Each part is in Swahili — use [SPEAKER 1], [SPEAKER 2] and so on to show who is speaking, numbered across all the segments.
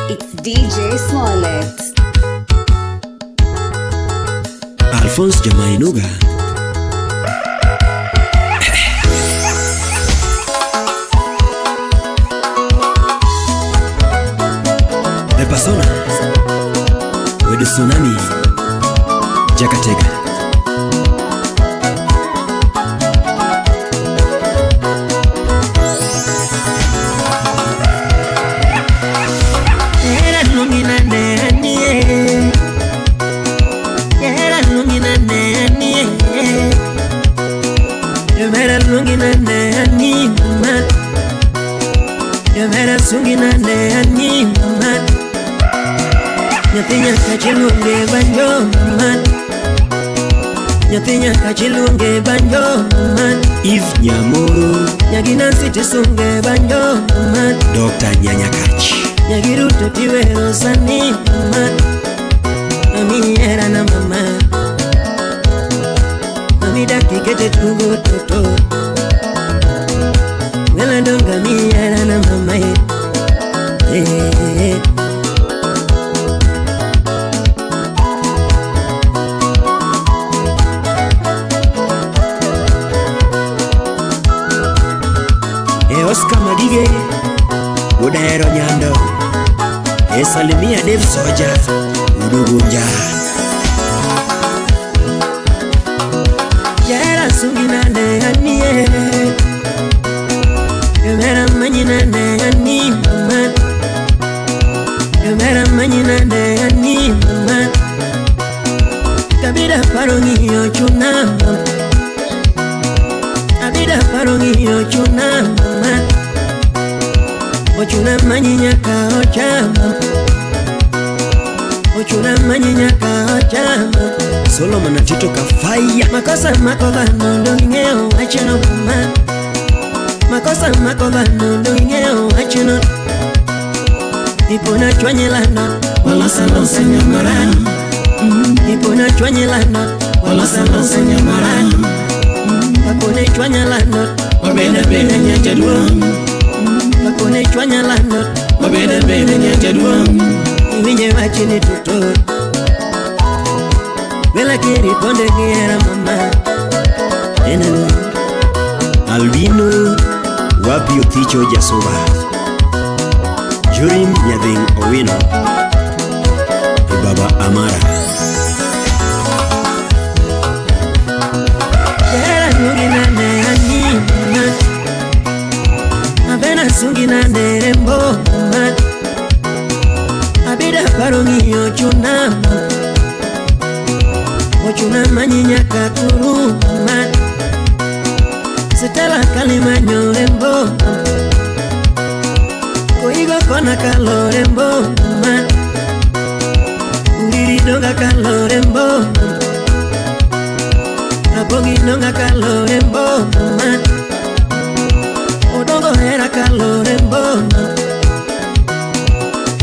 [SPEAKER 1] It's DJ Smollett.
[SPEAKER 2] Alphonse Jamainuga. The persona with the tsunami. Jakatega.
[SPEAKER 3] Nyatinya kachilunge banjo man.
[SPEAKER 2] If Nyamoro.
[SPEAKER 3] Nyagina siti sunge banjo man.
[SPEAKER 2] Dr. Nyanyakachi.
[SPEAKER 3] Nyagiruto tiwero sani man. Mami era na mama. Mami daki kete tugo toto. Wela donga mi era na mama.
[SPEAKER 2] Oscar Madige Udero Nyando Salimia Dave Soja Udugunja
[SPEAKER 3] Yera sungina ne anie Yera manyina ne ani man. Yera manyina ne ani man. Kabida parongi yo chunama. Kabida parongi yo chunama. Ochuna manyinya ka ochama. Ochuna manyinya ka ochama.
[SPEAKER 2] Solomon na Tito Kafaya.
[SPEAKER 3] Makosa makoba nondo ngeo achino mama. Makosa makoba nondo ngeo achino. Ipona chwanyelana wala salonsa nyamarani. Ipona chwanyelana wala salonsa nyamarani. Apone chwanyelana wabenda benda nyajadwa. Apone chwanyelana wabenda benda nyajadwa. Iwinye wachini tuto. Wela kiri ponde kiera mama. Enelu
[SPEAKER 2] Albino Wapi Oticho Jasuba Jurim Nyading Owino Baba Amara
[SPEAKER 3] Yera nungina ne anima. Avena sungina ne rembo man. Abida parongi yo chunama. Ochuna manyinya kakuru man. Sitela kalima nyorembo. Koigo kona kalorembo man. Uriri donga kalorembo. Rabogi donga kalorembo man. Odongo era kalorembo.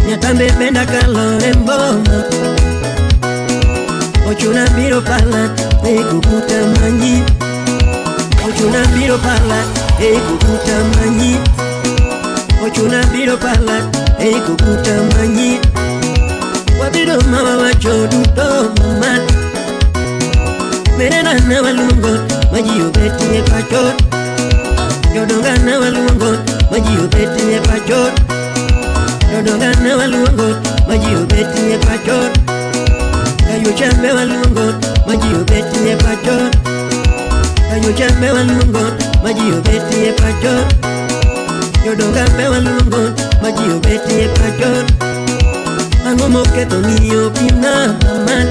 [SPEAKER 3] Nyatambe benda kalorembo. Ochuna biro pala kukuta manyi. Ochuna biro pala kukuta manyi. Ochuna biro pala kukuta manyi. Wabiro mama wachoduto man. Merena na walungo majiyo beti e pachot. Yodonga na walungo majiyo beti e pachot. Yodonga na walungo majiyo beti e pachot. Kayo chambe walungo majiyo beti e pachot. Kayo chambe walungo majiyo beti e pachot. Yodonga be walungo majiyo beti e pachot. Ango moketo niyo pina man.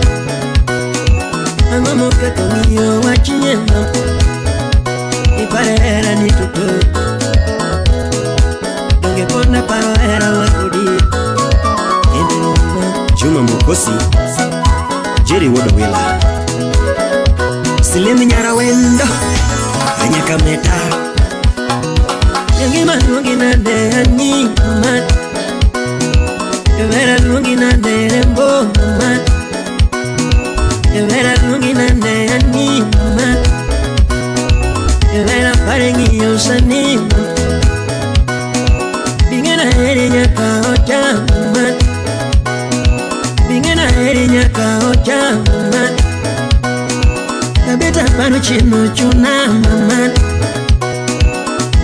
[SPEAKER 3] Ango moketo niyo wachinyema. Ipare era ni tuto. Donge pona paro era wakudi.
[SPEAKER 2] Juma Mokosi Jerry Wodowela Silemi Nyarawendo Anyaka Meta
[SPEAKER 3] Yangima nungina de ani man. Yovera nungina de rembo man. Yovera nungina de ani man. Yovera parengi yosani man. Bingena heri nyaka ocha man. paro chino chuna mama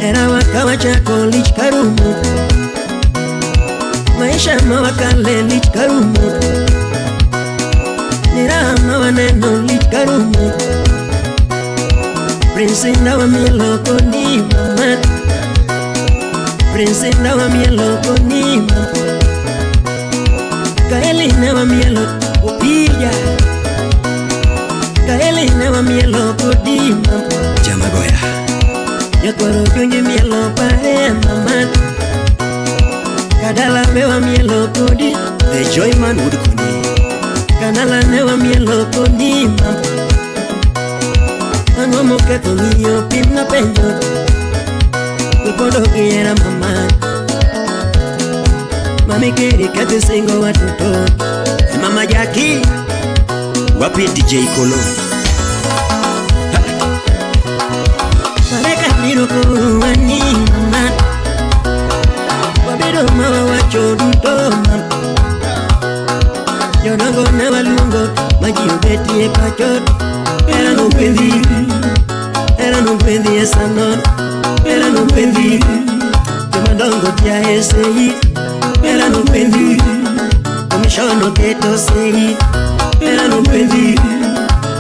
[SPEAKER 3] era wakawa chako lich karumu maisha mawakale lich karumu nirama waneno lich karumu Prince ndawa mielo koni mama Prince ndawa mielo koni mama Kaeli ndawa mielo upija Kaeli ndawa mielo kodi mama
[SPEAKER 2] Jamagoya
[SPEAKER 3] Yakwaro junyi mielo pare mama Kadala mewa mielo kodi
[SPEAKER 2] The Joyman would koni
[SPEAKER 3] Kanala newa mielo kodi mama Ango moketo niyo pina penjo Kupodo kiera mama Mami kiri kati singo watoto
[SPEAKER 2] Mama Jackie wapi DJ Kolo
[SPEAKER 3] Mareka niro kuruwani mama Wabido mawa wachoduto mama Yonango na walungo Majio beti e pachot Era no pendi esa non Era no pendi Temandongo tia ese hit Era no pendi Komishono keto se hit Era no pendi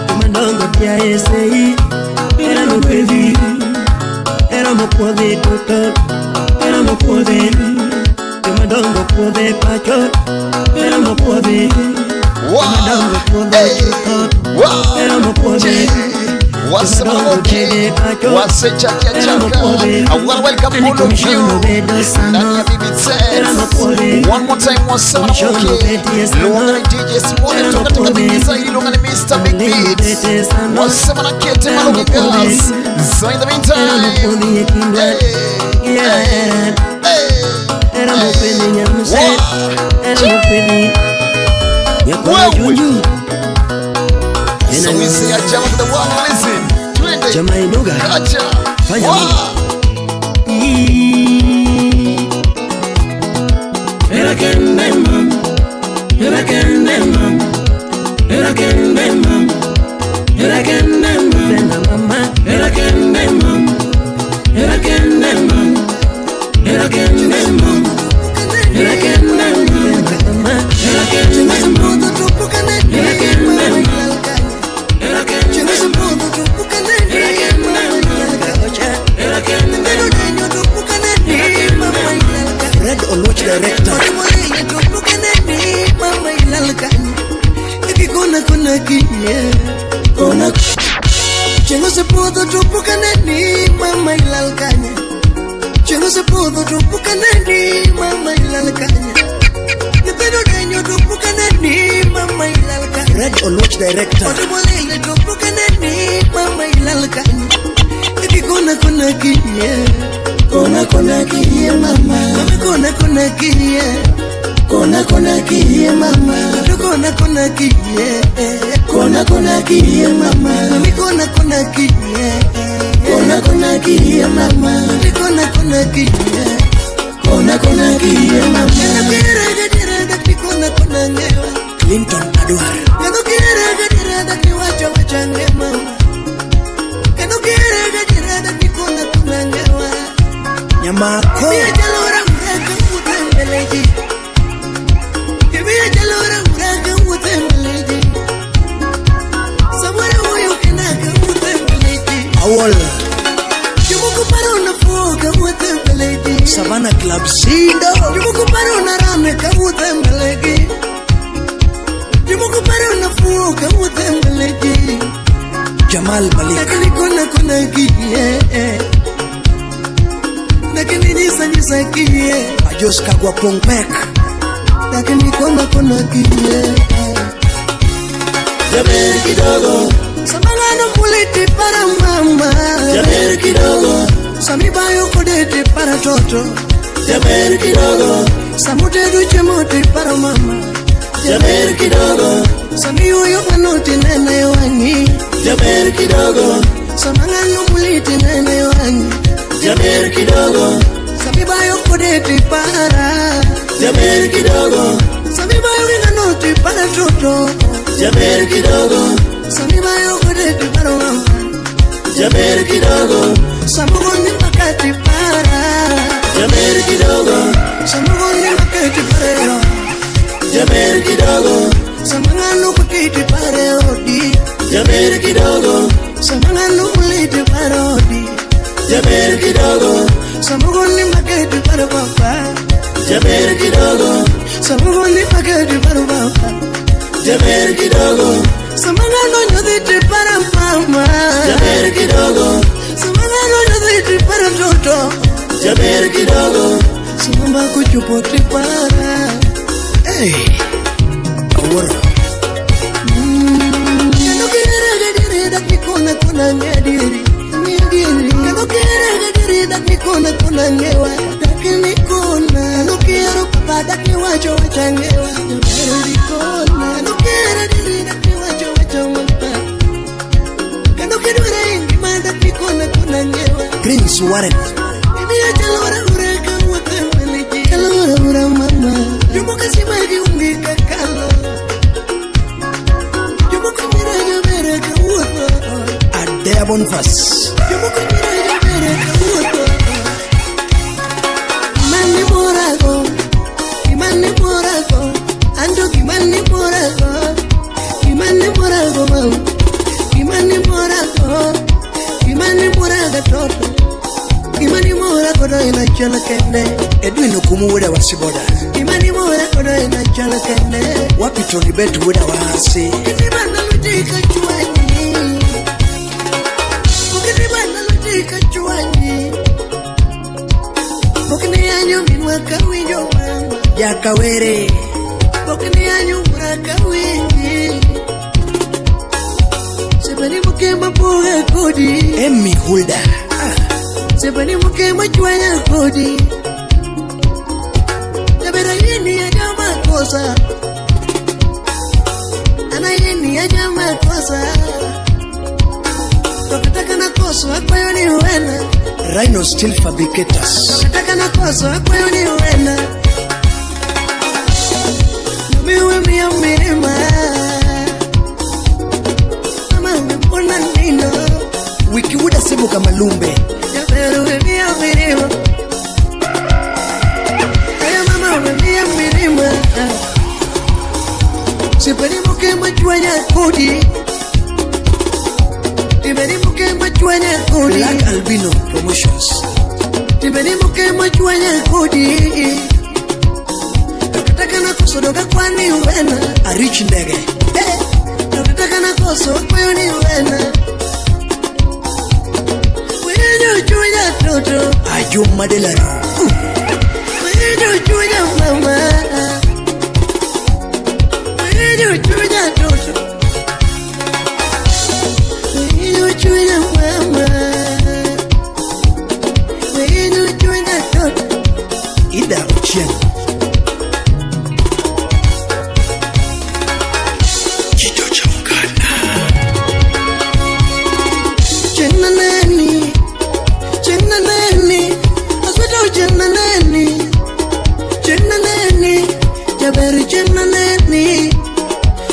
[SPEAKER 3] Temandongo tia ese hit Era no pendi Era mo puede tutor Era mo puede Temandongo puede pachot Era mo puede Temandongo puede tutor Era mo puede
[SPEAKER 4] Wasema okay, wase chaka chaka. I wanna welcome all of you ndani ya BBT. One more time, wasema okay. Lungani DJ Small toka toka tikiza hili lungani Mr. Big Beats. Wasema na kete malungi girls. So in the meantime, so we say a jam to the world, listen.
[SPEAKER 2] Jama inuga
[SPEAKER 4] Gotcha.
[SPEAKER 2] Fanya
[SPEAKER 3] Era kende mam Era kende mam Era kende mam Era kende mam Era kende mam Era kende mam Era kende mam Era kende mam Era kende mam
[SPEAKER 2] Red or watch director
[SPEAKER 5] Chengo se pudo tupuka nani mama ilalkanya Chengo se pudo tupuka nani mama ilalkanya Nipendo denyo tupuka nani mama ilalkanya
[SPEAKER 2] Red or watch director
[SPEAKER 5] Otumolele tupuka nani mama ilalkanya Ibi kona kiye Kona kiye mama Kona kiye Kona kiye mama Kona kiye Kona kiye mama Mami kona kiye Kona kiye mama Kona kiye Kona kiye mama Kira daki kona ngewa
[SPEAKER 2] Clinton Adwar
[SPEAKER 5] Kira daki wacha nge mama Kira daki kona ngewa
[SPEAKER 2] Nyamako
[SPEAKER 5] Mia jalora mraka utembeleji Mia jalora mraka utembeleji Samara huyo kinaka utembeleji
[SPEAKER 2] Awol
[SPEAKER 5] Jumuku paro na fuga utembeleji
[SPEAKER 2] Savannah Club Sindo
[SPEAKER 5] Jumuku paro na rame ka utembeleji Jumuku paro na fuga utembeleji
[SPEAKER 2] Jamal Malik
[SPEAKER 5] Lakini kona kiye Lakini nisa kiye
[SPEAKER 2] Ajos Kagwa Pongpek
[SPEAKER 5] Lakini kona kiye
[SPEAKER 2] Jaber kidogo
[SPEAKER 5] Samangano kuliti para mama
[SPEAKER 2] Jaber kidogo
[SPEAKER 5] Samibayo kudeti para toto
[SPEAKER 2] Jaber kidogo
[SPEAKER 5] Samute duche moti para mama
[SPEAKER 2] Jaber kidogo
[SPEAKER 5] Samiyo kanoti nene wangi
[SPEAKER 2] Jaber kidogo
[SPEAKER 5] Samangano kuliti nene wangi
[SPEAKER 2] Jaber kidogo
[SPEAKER 5] Samibayo kudeti para
[SPEAKER 2] Jaber kidogo
[SPEAKER 5] Samibayo kanoti para toto
[SPEAKER 2] Jaber kidogo
[SPEAKER 5] Samibayo kudeti para mama
[SPEAKER 2] jaber kidogo,
[SPEAKER 5] samugoni makati para,
[SPEAKER 2] jaber kidogo,
[SPEAKER 5] samugoni makati para,
[SPEAKER 2] jaber kidogo,
[SPEAKER 5] samangano makati para odi,
[SPEAKER 2] jaber kidogo,
[SPEAKER 5] samangano uliti para odi,
[SPEAKER 2] jaber kidogo,
[SPEAKER 5] samugoni makati para papa,
[SPEAKER 2] jaber kidogo,
[SPEAKER 5] samugoni makati para papa,
[SPEAKER 2] jaber kidogo,
[SPEAKER 5] samangano nyoditi para mama,
[SPEAKER 2] jaber kidogo,
[SPEAKER 5] samangano nyoditi para toto,
[SPEAKER 2] jaber kidogo,
[SPEAKER 5] samamba kuchupoti para. Hey, awara. Kano kere gadiri dak nikona kona ngadiri, ngadiri. Kano kere gadiri dak nikona kona ngewa, dak nikona. Kano kero papa dak niwacho wachangewa, dak nikona. Kano kere gadiri dak niwacho wachangewa. Kano kedura ingi ma dak nikona kona ngewa. Prince Warren. Bibi achalora ureka wakameleji. Kalora ura mama. Jumo kasi magi ungi kakalo. Jumo kumira jabere kawuto. Adea Bonfas. Jumo kumira jabere kawuto. Imani morago. Imani morago. Ando imani morago. Imani morago mau. Imani morago. Imani morago toto. Imani morago do ina chala kende. Edwin okumuweda wasiboda. Imani morago do ina chala kende. Wapito ni betu weda wasi. Ukitibana lutika chuani. Ukitibana lutika chuani. Ukini anyo minwa kawinyo mama. Ya kawere. Ukini anyo mura kawinyi. Sebani mukema poga kodi. Emmy Hulda. Sebani mukema chuanya kodi. Jabera yeni ya jama kosa. Ana yeni ya jama kosa. Tokataka na kosa akwayo ni wena. Rhino Steel Fabricators. Tokataka na kosa akwayo ni wena. Numiwe miya mirima. Mama mpona nino. Wiki wuda sebo kama lumbe. Jaberu miya mirima. Aya mama miya mirima. Sebani mukema chuanya kodi. Tibeni mukema chuanya kodi. Black Albino Promotions. Tibeni mukema chuanya kodi. Tokataka na koso doga kwani uwena. Arich ndege. Tokataka na koso kwayo ni uwena. Wenyo chuanya toto. Ayo Madelaro. Wenyo chuanya mama. Wenyo chuanya toto. Wenyo chuanya mama. Wenyo chuanya toto. Ida Ochieng. Chito Chongana. Chenna nani. Chenna nani. Aswito chenna nani. Chenna nani. Jaberi chenna nani.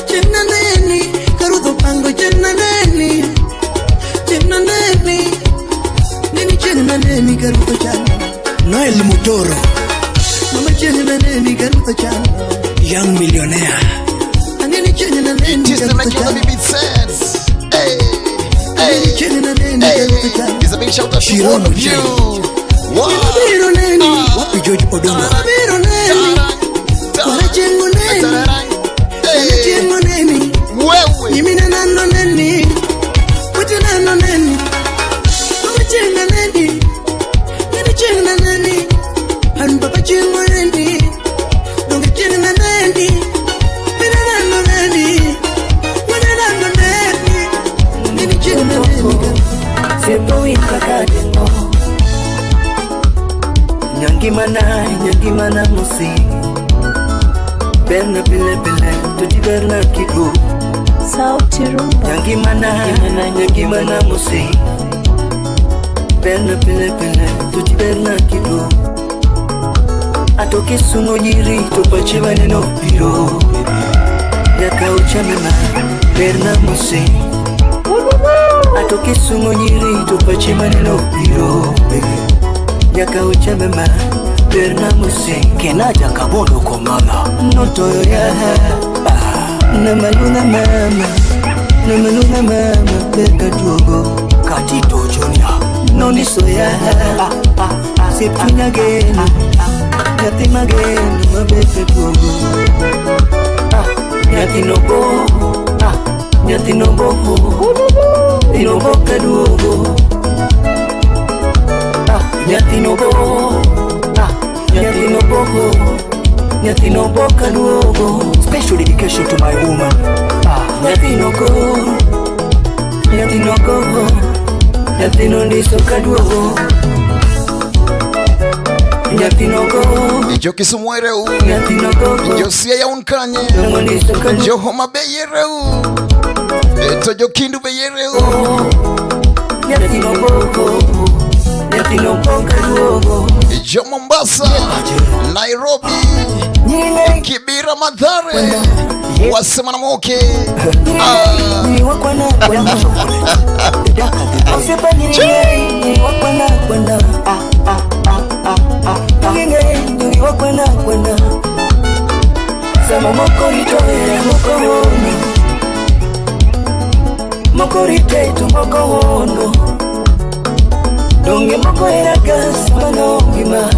[SPEAKER 5] Chenna nani. Karudo pango chenna nani. Chenna nani. Nini chenna nani karudo chana. Noel Mutoro. Mama chenna nani karudo chana. Young Millionaire. Nini chenna nani
[SPEAKER 4] It is the
[SPEAKER 5] karudo
[SPEAKER 4] night of the
[SPEAKER 5] chana.
[SPEAKER 4] BB Sense. Hey,
[SPEAKER 5] Nini
[SPEAKER 4] hey,
[SPEAKER 5] chenna nani karudo
[SPEAKER 4] hey.
[SPEAKER 5] chana.
[SPEAKER 4] It's a big shout out to
[SPEAKER 5] Shiro
[SPEAKER 4] all of
[SPEAKER 5] Muche.
[SPEAKER 4] you. Wow.
[SPEAKER 5] Biro nani. Wapi George Odongo. Biro nani. Wala chengo nani. Wala
[SPEAKER 4] Hey,
[SPEAKER 5] chengo nani.
[SPEAKER 4] wewe.
[SPEAKER 5] Yimina nano nani. Wote nano nani. Mama chenga nani. Nani chenga nani. Han papa chengo nani. Donge chenga nani. Mina nano nani. Wana nano nani. Nani chenga nani.
[SPEAKER 6] Sepo ikakadeno Nyangimana musi Berna pile Tuti berna kiku
[SPEAKER 1] Sauti Rumba.
[SPEAKER 6] Nyangimana musi Berna pile Tuti berna kiku Atoke sungo nyiri Tupache maneno piro Yaka uchamena Berna musi Atoke Kisumu Nyeri tupache maneno biro Nyaka uchamema Berna Muse Kenaja Kabondo Komala Notoyo ya Namaluna mama Namaluna mama Beka tuogo Katito Junior Noniso ya Septunya geno Yatima geno Mabeke tuogo Yatinobo Yatinobo Inobo kaduogo Yatinobo Yatinobo Yatinobo kaduogo. Special dedication to my woman Yatinogo Yatinogo Yatinondiso kaduogo Yatinogo
[SPEAKER 4] Ijo Kisumu ereu
[SPEAKER 6] Yatinogo
[SPEAKER 4] Ijo Siaya ya unkanye Ijo Homa Bay ereu Tojo Kindu Bay ereu
[SPEAKER 6] Yatinogo Yatinogo kaduogo
[SPEAKER 4] Ijo Mombasa Nairobi Kibira Mathare Wasema na Moke
[SPEAKER 6] Ni wakwana kwenda Osepa ni wakwana kwenda Ni wakwana kwenda Sama mokorito ya mokohono Mokorite tu mokohono Donge moko eragas manongima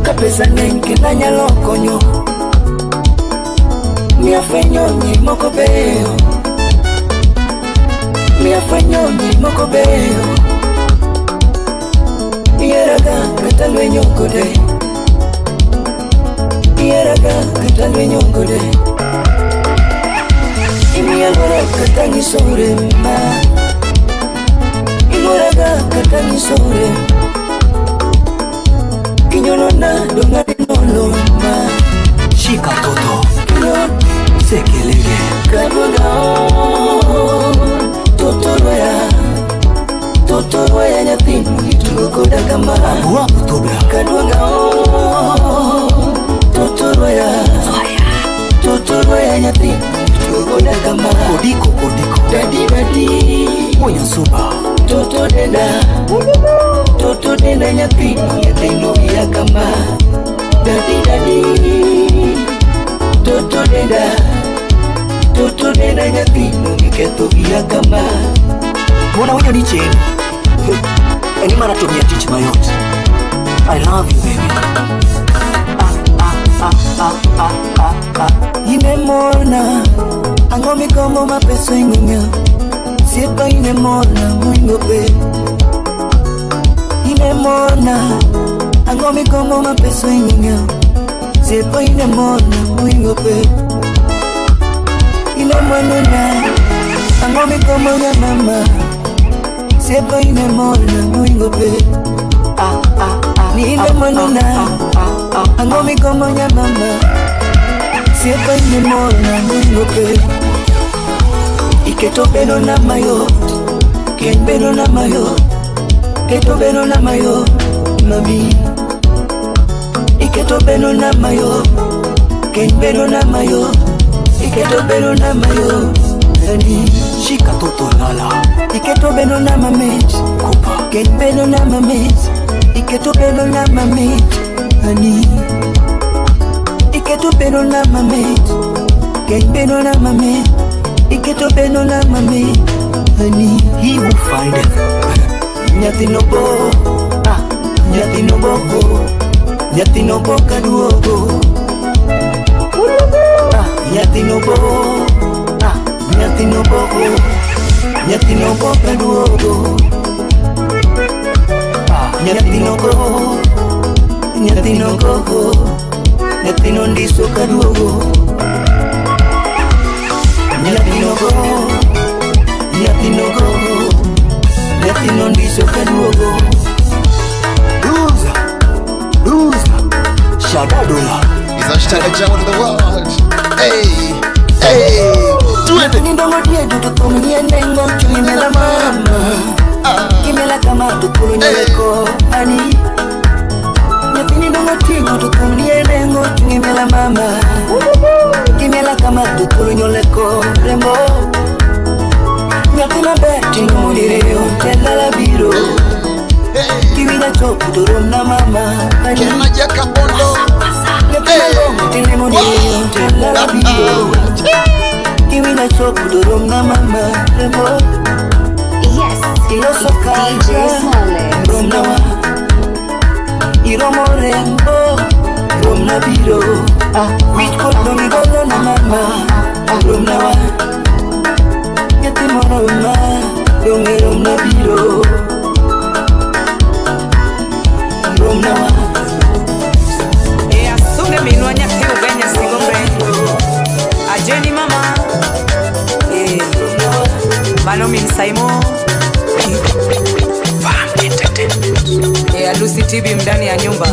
[SPEAKER 6] Kapesa nenke na nyalo konyo Mia fenyonyi moko beyo Mia fenyonyi moko beyo Ieraga katalwenyo kode Ieraga katalwenyo kode Imiagora katangi sore ma Ieraga katangi sore Kinyonona dongane noloma Shika toto Kinyon sekelege Kadwaga Totoroya nyatinu Itugoda kama Wapu tobla Kadwaga Totoroya nyatinu Itugoda kama Kodiko Dadi Monya suba Toto denda nyatinu Yatinu ya kama Dadi Toto denda nyatinu Niketo ya kama Mwana wenyo ni cheni Eni mana tumia teach my yacht I love you baby Ine mona Angomi komo mapeso ingumya Siepa ine mona Mwingo pe Ine mona Angomi komo mapeso ingumya Siepa ine mona Mwingo pe Ine mona Angomi komo ya mama Siepa ine mona Mwingo pe Ine mona Angomi komo ya mama Siepa ine mona Mwingo pe Iketo beno na mayo Ken beno na mayo Keto beno na mayo Mami Iketo beno na mayo Ken beno na mayo Iketo beno na mayo Nani Shika toto lala Iketo beno na mamet Kupa Ken beno na mamet Iketo beno na mamet Nani Iketo beno na mamet Ken beno na mamet Iketo beno na mame Honey, he who findeth Nyatinobo Nyatinobo Nyatinobo kaduogo Nyatinobo Nyatinobo Nyatinobo kaduogo Nyatinobo Nyatinobo Nyatinondiso kaduogo Nyatinogo Nyatinondiso kaduogo Loser Shadadola
[SPEAKER 4] Is hashtag Jamo to the world. Hey Do it.
[SPEAKER 6] Nindongo diedu tutumie nengo Chumimela mama Kimela kama tukulu nyeleko Ani Nyatini ndongo tigu tutumie nengo Chumimela mama Kimela kama tukulu nyoleko Rembo Tingo direo tela biro Kiwina chopu turum na mama
[SPEAKER 4] Kena jaka bondo
[SPEAKER 6] Tingo direo tela biro Kiwina chopu turum na mama
[SPEAKER 7] Yes,
[SPEAKER 6] Iroso
[SPEAKER 7] DJ Smallix.
[SPEAKER 6] Romnawa Iromo rembo Romna biro Witko dongi golo na mama Romnawa Yatimo Roma Dongi Romna biro Romnawa
[SPEAKER 8] Asunge minwa nyaki ugenya sigombe Ajeni mama Mano min Saimo Lucy TV mdani ya nyumba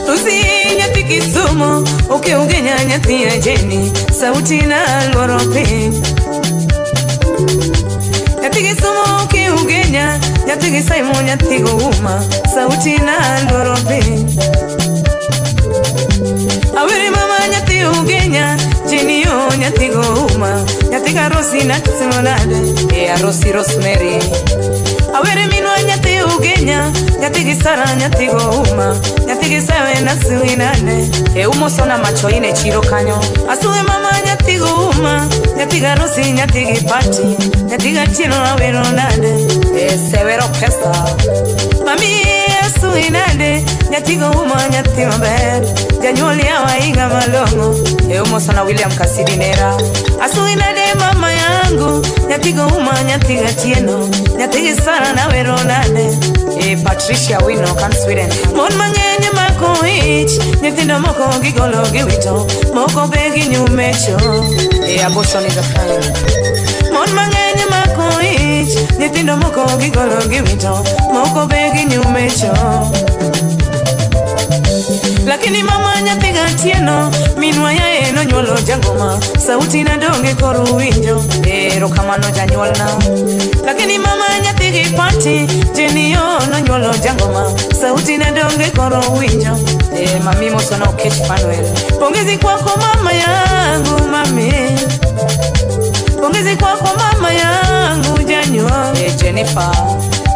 [SPEAKER 8] Lucy nyati Kisumu ukiugenya nyati ya Jeni sauti na lorope Nyati Kisumu ukiugenya nyati Kisaimo nyati Gouma sauti na lorope Awiri mama nyati ugenya Jeni yo nyati Gouma nyati Karosi na Kisimolade Rosi Rosemary Awere minwa nyati ugenya nyati Kisara nyati Gouma nyati Kisawe na Suinane Umoso na macho ine chiro kanyo Asuwe mama nyati Gouma nyati Karosi nyati Kipati nyati Kachino na Weronade Sewero pesa Mami Suinane nyati Gouma nyati Mabed Janyoli awa inga malongo Umoso na William Kasidinera Asuinade mama yangu nyati Gouma nyati Katieno nyati Kisara na Weronade Patricia Wino kan Sweden Mon mangenye mako ich nyatindo moko gigolo giwito moko begi nyumecho Abortion is a crime Mon mangenye mako ich nyatindo moko gigolo giwito moko begi nyumecho Lakini mama nyati Katieno minwa ya eno nyolo jangoma sauti na donge koru winjo rokamano janyolna Lakini mama nyati Kipati Jeni yo no nyolo jangoma sauti na donge koru winjo mami moso na ukechi Fanuel Pongezi kwako mama yangu mami Pongezi kwako mama yangu Janywa Jennifer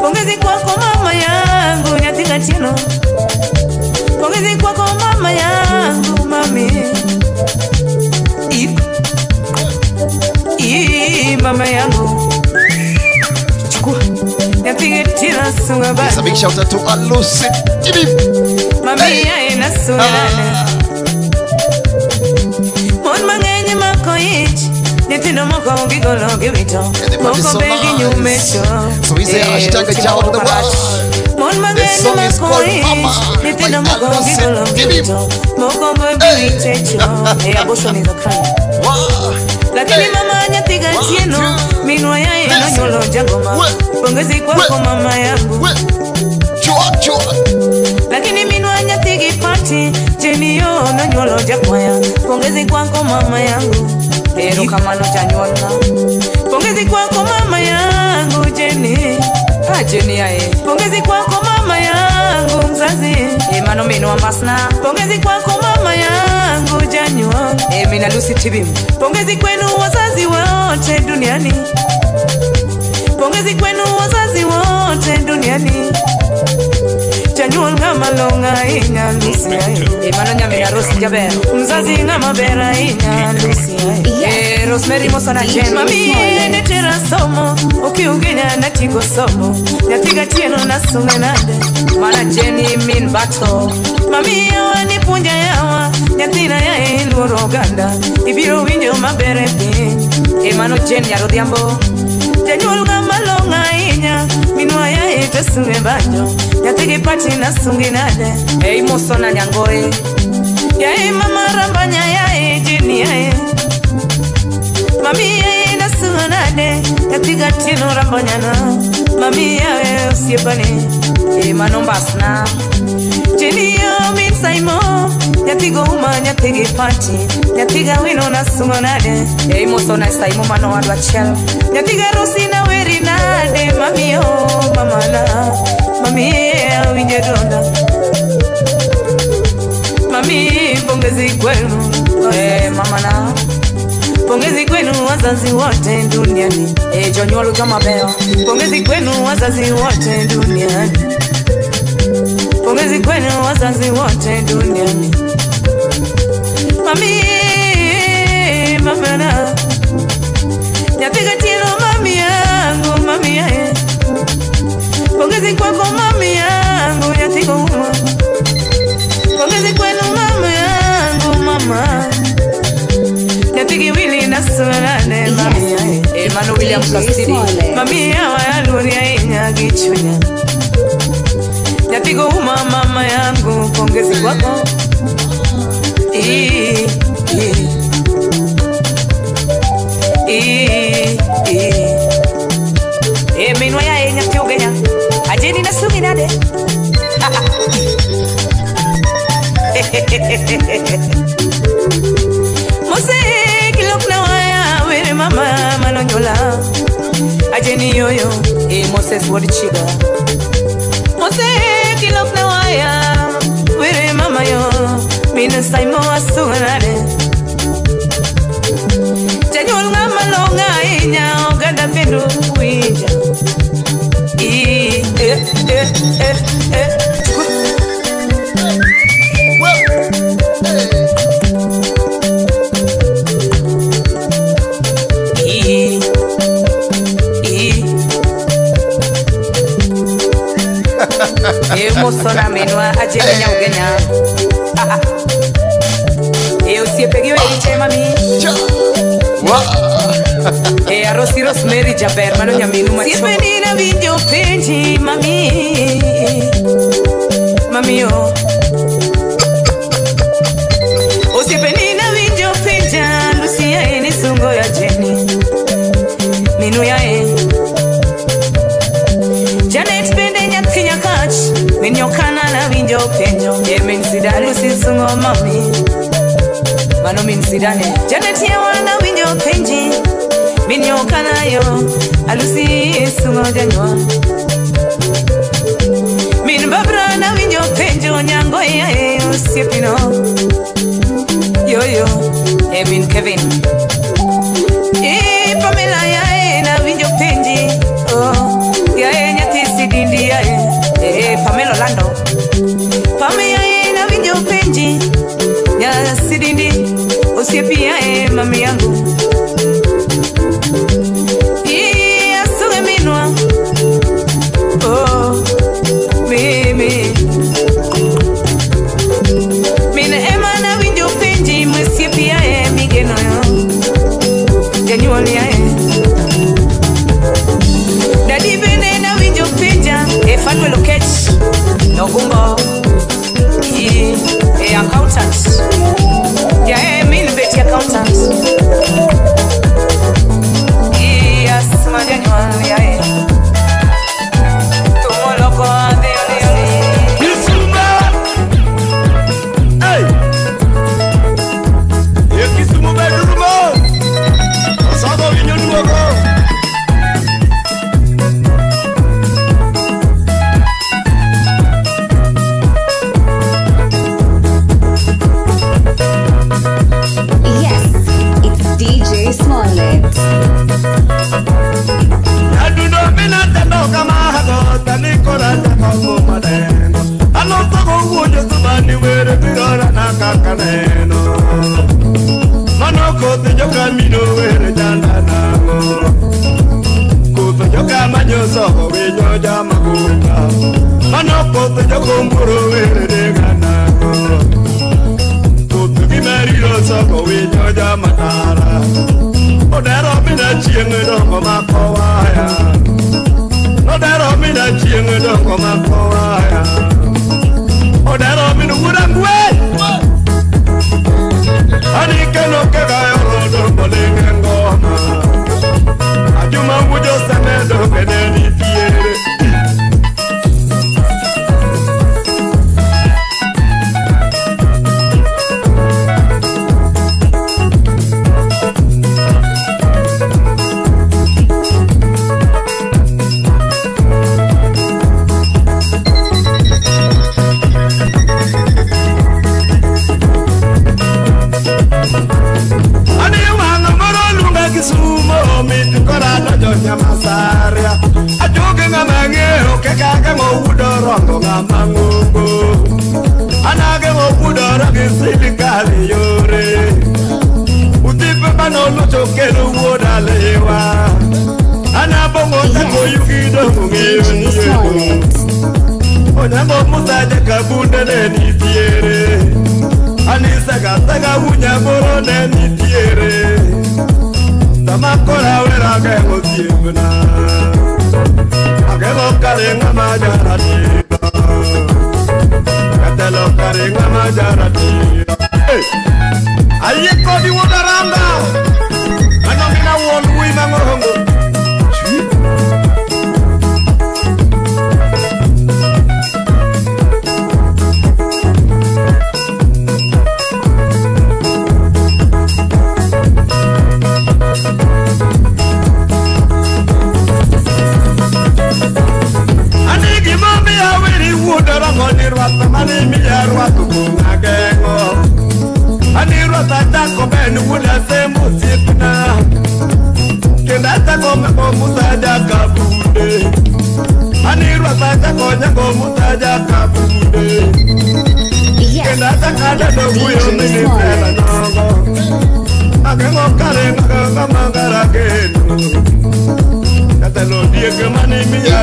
[SPEAKER 8] Pongezi kwako mama yangu nyati Katieno Pongezi kwako mama yangu mami mama yangu Chukua Nyati Tira sunga bani
[SPEAKER 4] It's a big shout out to Lucy TV
[SPEAKER 8] Mami ya ina sunga Mon mangenye mako ich Nyatindo moko gigolo givito Moko begi nyumecho
[SPEAKER 4] So we say hashtag Jawa to the world
[SPEAKER 8] Mon mangenye mako ich Nyatindo moko gigolo givito Moko begi nyumecho Abortion is a crime Lakini mama nyati Katieno minwa ya eno nyolo jangoma Pongezi kwako mama yangu Lakini minwa nyati Kipati Jeni yo no nyolo jakwaya Pongezi kwako mama yangu Rokamano janyolna Pongezi kwako mama yangu Jeni Jeni yae Pongezi kwako mama yangu mzazi Mano minu ambasna Pongezi kwako mama yangu Janywa Mina Lucy TV Pongezi kwenu wazazi wote duniani Pongezi kwenu wazazi wote duniani Janywa ngama longa ina Lucy Mano nyamina Rosi Jaber Mzazi ngama bera ina Lucy Rosemary mosa na Jen Mami netera somo Ukiugenya natigo somo Nyatiga tieno na sungenade Mana Jenny min bato Mami yawa ni punja yawa Nyatina ya ilu roganda Ibiro winjo mabere pin Mano Jen ya rodhiambo Janyulga malonga inya Minwa ya ite sunge banjo Nyatigi pati na sungenade Moso na nyangoe Ya mama rambanya ya Jenny ya Mami ya ina sungenade Nyatiga tino rambanyana Mami ya usiepane Manombasna Jeni yo min Saimo Nyatigo uma nyatigi Pati Nyatiga wino na sungonade Moso na Saimo mano wadwa chel Nyatiga Rosi na Werinade Mami yo mamana Mami ya winje donda Mami pongezi kwenu mamana Pongezi kwenu wazazi wote duniani. Jonyuol joma beyo. Pongezi kwenu wazazi wote duniani. Pongezi kwenu wazazi wote duniani. Mami, mafana. Nyapiga tino mami yangu, mami yae. Pongezi kwako mami yangu, yatiko uma. Pongezi kwenu mama yangu, mama. Yatiki wili na sunane, mami yae. Manu William Plastidi. Mami yawa ya luri ya inya gichunya. Yatiko uma mama yangu, pongezi kwako. Minwa ya enya kiugenya ajeni na suminade. Mose kilokna waya were mama manonyola ajeni yoyo Moses wadichiga. Mose kilokna waya were mama yo mina saimo asunade. Janyol ngama longa inya ogada pendo kuija. Mosona menwa ajenya ugenya. Usiepegiwe iche mami. Arrosi Rosemary Jaber mano nyaminu macho. Sipendi na video penji mami. Mami yo. Sipendi na video penja Lucia eni sungo ya Jenny. Minu ya Janet bende nyatinya catch. Minyokana na video penjo. Min sidani Lucy sungo mami. Mano min sidane. Janet ya wana video penji. Minyokana yo alusi sungo janywa. Min babra na winyo penjo nyango ya usiepino. Yo min Kevin. Pamela ya na winyo penji. Ya nyati sidindi ya Pamela Lando. Pamela ya na winyo penji. Ya sidindi usiepi ya mami yangu. Mina ema na winjo penji mwesi pia migeno yo. Janyuoli ya Dadi bene na winjo penja Fatwe Lokech Nogungo accountant. Ya mini beti accountant. Yes, majanyuoli ya Tumoloko ade
[SPEAKER 9] kaka ngowudorongo ngamangungu anage ngowudora ngisirikali yore utipe banolochokelu wodalewa anabongota koyugido ngeyoniyedo onyango musaje kabunde nenitiere anisagasaga unyaboro nenitiere samakora werage ngosiemna agelo karenga majaratiro katelo karenga majaratiro ayiko di wodaranda anomina won wina ngorongo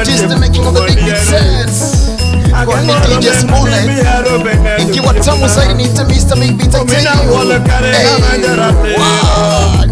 [SPEAKER 4] Just the making of the big beat sets. Kwa ni DJ Smollett. Ikiwa tamu zaidi ni Mr. Big Beat, I tell you. Wow.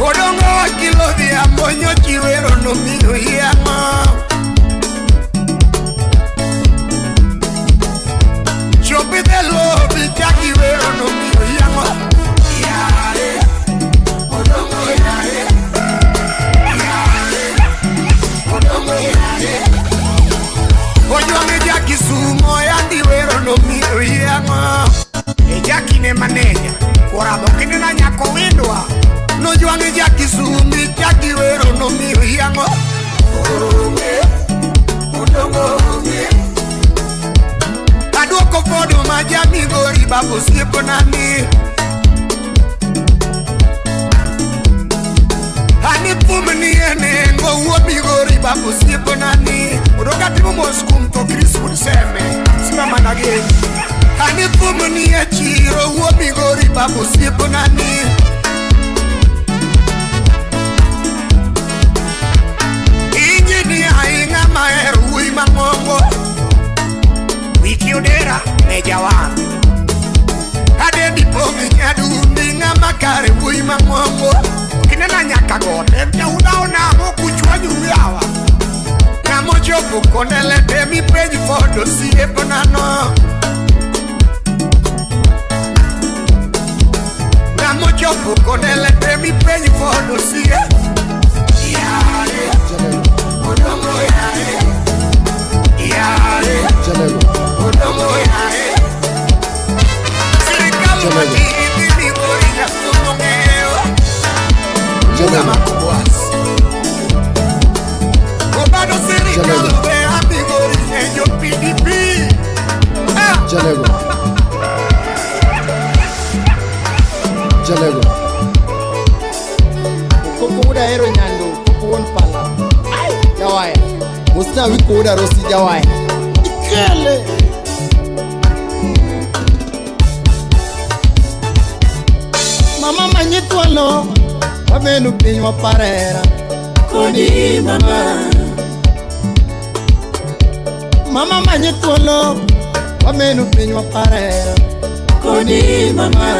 [SPEAKER 5] Odongo wa kilo de amonyo
[SPEAKER 9] nani Hani pumni ene ngo uomigori babu sipo nani Urogati moskum to Christmas seme Simama nage Hani pumni echiro uomigori babu sipo nani Injini hainga maeru uima ngongo Wiki udera mejawan Ade dipongi nyadundi nga makare uima ngongo Kinena nyaka gote mte unaona kuchua juyawa Na mojopo konele temi peji fodo siye ponano Na mojopo konele temi peji fodo siye Yare Odongo yare Yare Odongo yare Sirikamu matini migori ya sumongeo Juga makubuas Obado sirikamu bea migori Ejo PDP
[SPEAKER 10] Jalego Koko uda hero nyando Koko won pala Jawaya Musna wiko uda rosi jawaya Ikele Mama manyetwalo Wamenu pinywa parera
[SPEAKER 1] Kodi mama
[SPEAKER 10] Mama manyetwalo Wamenu pinywa parera
[SPEAKER 1] Kodi mama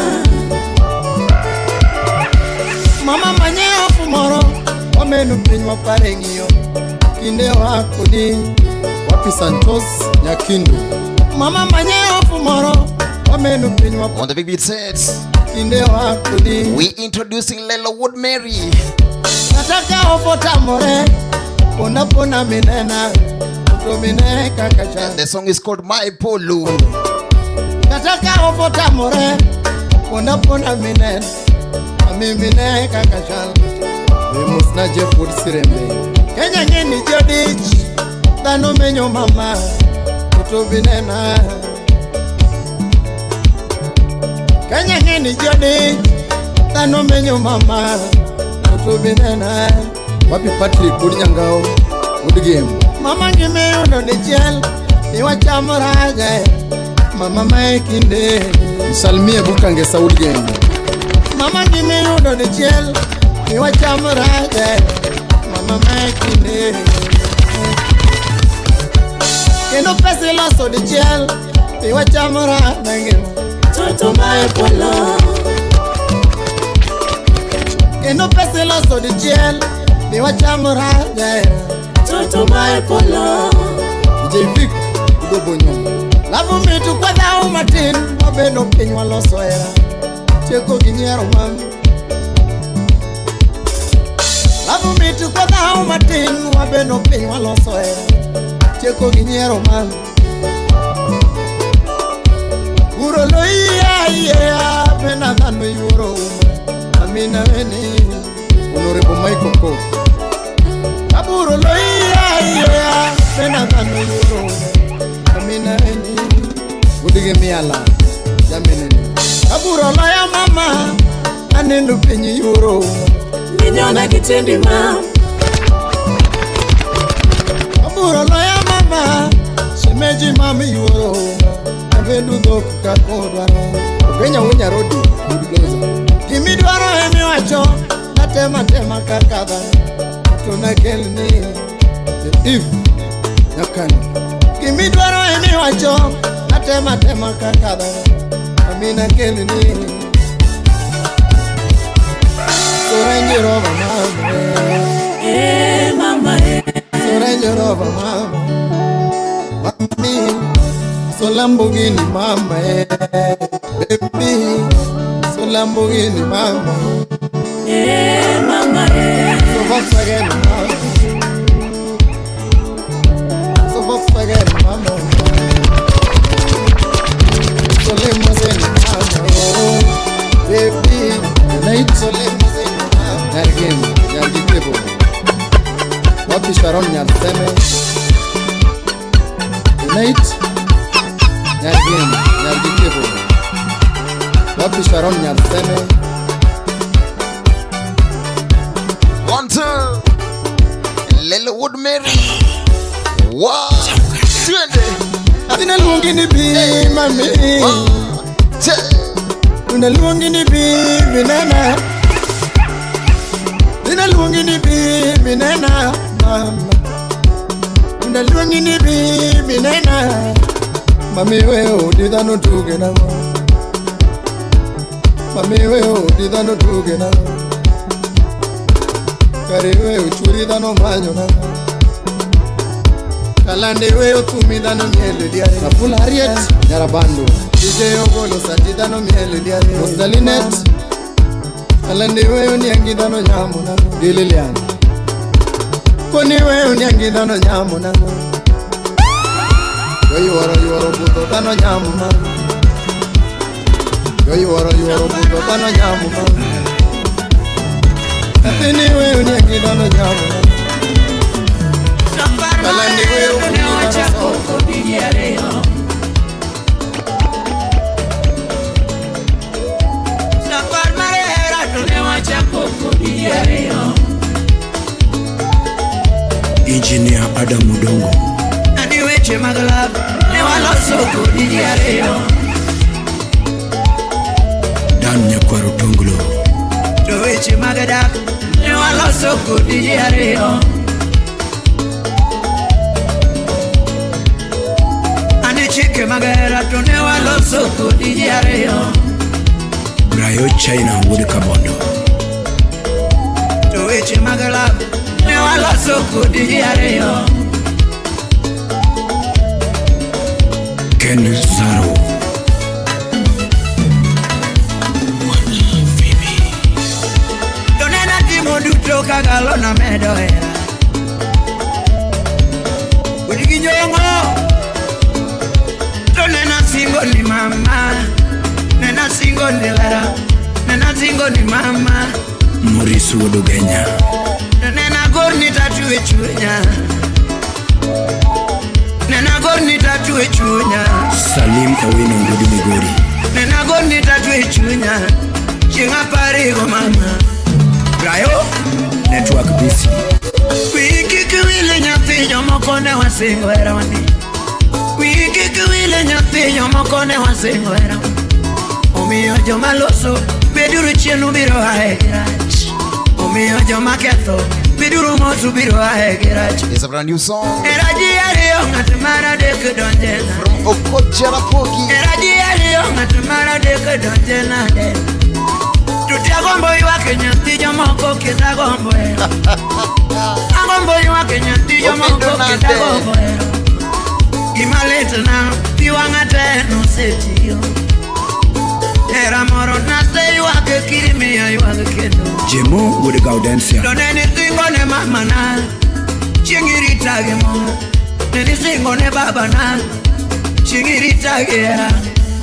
[SPEAKER 10] Mama manye ofumoro Wamenu pinywa parengio Kinde wako di Wapi Santos Nyakindu Mama manye ofumoro Wamenu pinywa
[SPEAKER 4] On the big beat sets,
[SPEAKER 10] Kinde wako di
[SPEAKER 4] we introducing Lelo Wood Mary.
[SPEAKER 10] Nataka ofota more Pona pona minena Utomine kakacha
[SPEAKER 4] The song is called My Polo.
[SPEAKER 10] Nataka ofota more Pona pona minena Amimine kakacha Wemusna Jeffwood Sirembe Kenya ngeni jodich Dano menyo mama Utominena Kenya ngeni jodich Dano menyo mama Utominena Wapi Patrick Udinyangao Udigame Mama ngime uno de jel Niwa chamuraje Mama maikinde Msalmie bukange sa Udigame Mama ngime uno de jel Niwa chamuraje Mama maikinde Keno pese loso de jel Niwa chamuraje
[SPEAKER 1] Toto mae polo
[SPEAKER 10] Keno pese loso de jel Niwa chamuraje
[SPEAKER 1] Toto mae polo
[SPEAKER 10] Jevik Udo bonyo Lavu mitu kwa dhao matin Wabeno pinywa loso era Cheko ginyero mami Lavu mitu kwa dhao matin Wabeno pinywa loso era Cheko ginyero mami Uro lo iya Pena dhano yuro Amina weni Honorable Michael Coe Aburo lo iya Pena dhano yuro Amina weni Udige miala Jamineni Aburo lo ya mama Anenu penyi yuro
[SPEAKER 1] Minyona kitendi mam
[SPEAKER 10] Aburo lo ya mama Shemeji mami yuro Avendu dhoku kakodwaro Ogenya unya rodi Udigoza Kimi dwaro emi wacho Natema tema kakadha Tuna kelni If Nakani Kimi dwaro emi wacho Natema tema kakadha Amina kelni Sorenji rova mama
[SPEAKER 1] mama
[SPEAKER 10] Sorenji rova mama Mami Solambogini mama Baby Solambogini mama
[SPEAKER 1] mama
[SPEAKER 10] So Volkswagen mama So Volkswagen mama So limousine mama Baby Night so limousine mama Nargim Nargitebo Wapi Sharon Nyarseme Night Nargim Nargitebo Wapi Sharon Nyarseme.
[SPEAKER 4] 1, 2. Lilywood Mary. Wow. Twende.
[SPEAKER 10] Ninaluongi ni bi mami. Ninaluongi ni bi minena. Ninaluongi ni bi minena mama. Ninaluongi ni bi minena. Mami weo didano tuge na mo. Mami weo didano tuge na mo. Kare weo churi dano manyo na mo. Kalande weo tumi dano miele diare. Na full Harriet Nyarabando. DJ Ogolo sati dano miele diare. Rosalinet. Kalande weo niangi dano nyamu na mo. Gililiani. Koni weo niangi dano nyamu na mo. Yo yuoro puto dano nyamu na mo. Yo yuoro puto dano nyamu na mo. Koni weo niangi dano nyamu na mo. Kalande weo
[SPEAKER 1] Tunewacha koko bidiareo. Safar marera tunewacha koko bidiareo.
[SPEAKER 11] Engineer Adam Mudongo.
[SPEAKER 1] Adiweche maglab newaloso koko bidiareo.
[SPEAKER 11] Dan Nyakwaro Tonglo.
[SPEAKER 1] Doweche magadak newaloso koko bidiareo. Chike magera tunewa loso kodi diareo.
[SPEAKER 11] Brayo China Wood Kabondo.
[SPEAKER 1] Toweche magala newa loso kodi diareo.
[SPEAKER 11] Ken Zaro.
[SPEAKER 1] Donena timo duto kagalo na medo era. Udigi nyongo. Nena singo ni mama. Nena singo ni lara. Nena singo ni mama.
[SPEAKER 11] Maurice Wodogenya.
[SPEAKER 1] Nena gorni tatu echunya. Nena gorni tatu echunya.
[SPEAKER 11] Salim Owino Ngudi Migori.
[SPEAKER 1] Nena gorni tatu echunya. Chinga parigo mama. Brayo
[SPEAKER 11] Network busy.
[SPEAKER 1] Wiki kiwile nyathi jomokone wasingo era wani. Wiki kiwile nyathi jomokone wasingo era. Omiyo joma loso beduru chienu biro aegirach. Omiyo joma ketho beduru motu biro aegirach.
[SPEAKER 4] It's a brand new song
[SPEAKER 1] Eraji ariyo ngatumara dek donjena.
[SPEAKER 4] from Okochera Poki.
[SPEAKER 1] Eraji ariyo ngatumara dek donjena de. Tutia gombo iwake nyathi jomoko kita gombo era. Agombo iwake nyathi jomoko kita gombo era. Imaleta na piwangate no setio. Era moro na se iwake kirimi ya iwake kendo.
[SPEAKER 11] Jemo Wood Gaudensia.
[SPEAKER 1] Doneni singo ne mama na chingiri tage mo. Neni singo ne baba na chingiri tage era.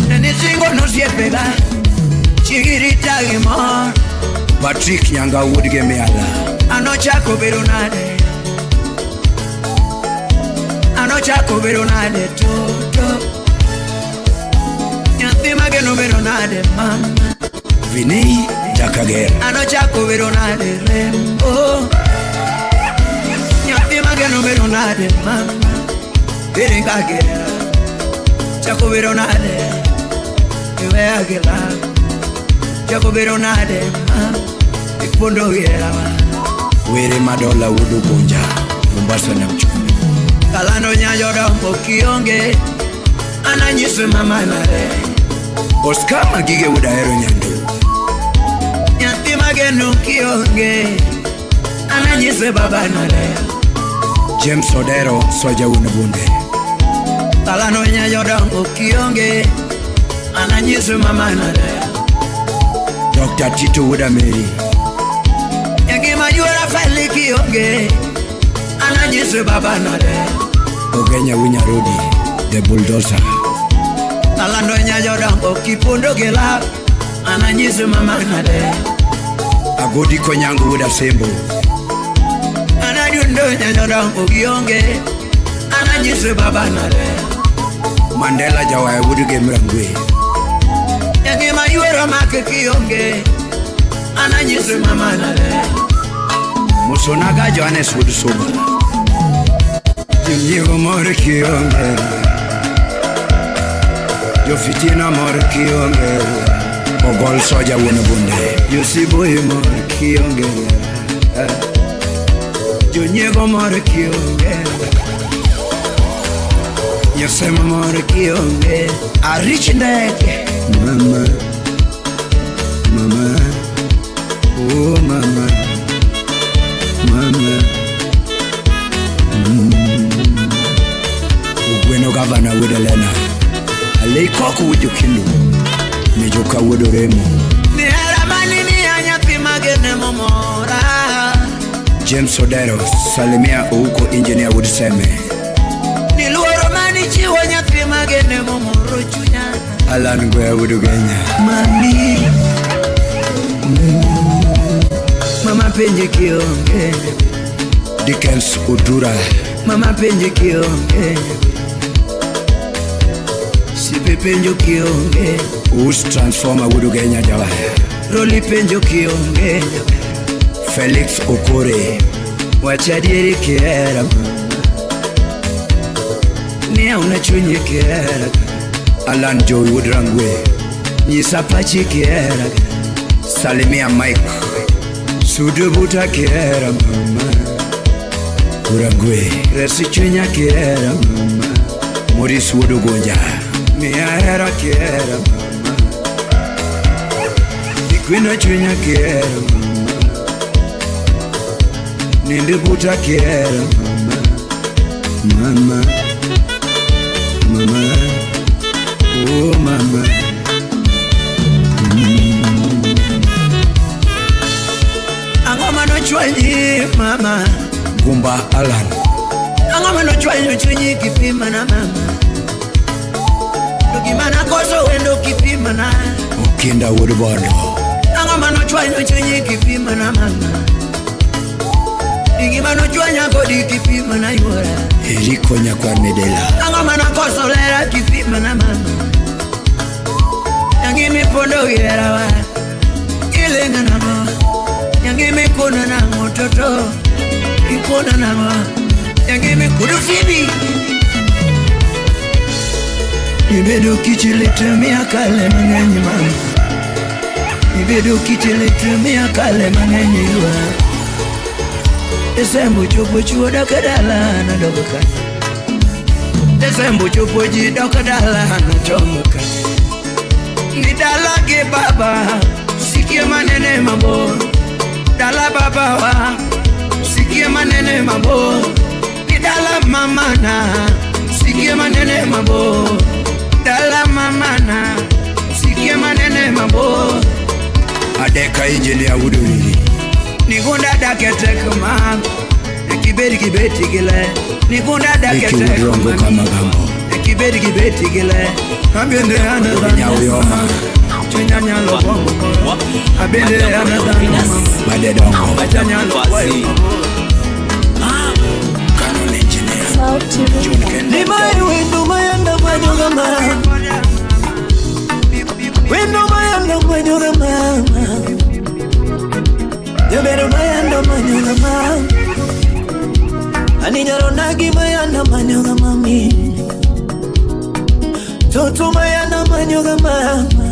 [SPEAKER 1] Neni singo no siepega chingiri tage mo.
[SPEAKER 11] Patrick Nyanga Wood Gemeala.
[SPEAKER 1] Anochako beronade. Anochako beronade toto. Nyathi mageno beronade mama.
[SPEAKER 11] Vinay Jakagera.
[SPEAKER 1] Anochako beronade rembo. Nyathi mageno beronade mama. Beringagera. Chako beronade. Iwe agela. Chako beronade mama. Ipondo gera wa.
[SPEAKER 11] Were Madola Wood Bonja. Mombasa na Mchumi.
[SPEAKER 1] Kalano nyayo dombo kionge. Ananyiswe mama nare.
[SPEAKER 11] Oscar Magige Wood Aero Nyando.
[SPEAKER 1] Nyathi mageno kionge. Ananyiswe baba nare.
[SPEAKER 11] James Odero Soja Wunabunde.
[SPEAKER 1] Kalano nyayo dombo kionge. Ananyiswe mama nare.
[SPEAKER 11] Dr. Tito Wood Mary.
[SPEAKER 1] Yagi majura fali kionge. Ananyiswe baba nare.
[SPEAKER 11] Ogenya Winyarodi. The Bulldozer.
[SPEAKER 1] Kalano nyayo dombo kipondo gela. Ananyiswe mama nare.
[SPEAKER 11] Agodi Konyango Wood Asembo.
[SPEAKER 1] Anadundo nyayo dombo kionge. Ananyiswe baba nare.
[SPEAKER 11] Mandela Jawaya Wood Gemrangwe.
[SPEAKER 1] Yagi majura Chuero make kionge ananyise mama nale Musonaga Johannes Wood soba Jimjigo more kionge Yo fitina more kionge Ogol soja wone bunde Yo siboy more kionge Yo nyego more kionge Yo sema more kionge A rich ndeke Mama Mama Oh mama Mama Ugweno gavana Widelena Aleikoku wujukilu Mejoka wudoremo Nihera manini anyapi magene momora James Odero Salimia Ouko Engineer Wudiseme Niluoro manichi wanyapi magene momoro chunya Alan Gwe Wudugenya Mami Mama penje kionge Dickens Udura Mama penje kionge Sipe penjo kionge Us transformer Wudugenya jawa Roli penjo kionge Felix Okore Wachadieri kiera Nia unachunye kiera Alan Joy Wudrangwe Nyisapachi kiera Salimia Mike Sudubuta kiera mama Urangwe Resi chunya kiera mama Maurice Wudugonja Miahera kiera mama Ikwina chunya kiera mama Nindibuta kiera mama Mama Mama Oh mama Angoma no chwanyi mama Gumba Alan Angoma no chwanyi chunyi kipima na mama Dukimana koso wendo kipima na Ukinda Woodbondo Angoma no chwanyi chunyi kipima na mama Dukimana chwanyi kodi kipima na yora Eriko nyakwa medela Angoma no koso lera kipima na mama Yangi mipondo gira wa Ilenga na mama Yangi mikuna na mototo Ikuna na mama Yangi mikunu fibi Ibedo kichilete miakale mangenyi mama Ibedo kichilete miakale mangenyi yua Desembu chupo chuo dokadala na dogoka Desembu chupo ji dokadala na chomoka Nidala ge baba Sikie manene mambo Dala baba wa Sikie manene mambo Nidala mamana Sikie manene mambo Dala mamana Sikie manene mambo Adeka Engineer Wuduri Nigunda dakete kama Nikiberi kibeti gile Nigunda dakete kama Nikiberi kibeti gile Kabende ana dana Chunyanya lo bongo Abende ana dana Bade dongo Bachanya lo bongo Canon Engineer Nimai wendo mayanda manyoga mama Wendo mayanda manyoga mama Jabero mayanda manyoga mama Aninyaro nagi mayanda manyoga mami Toto mayanda manyoga mama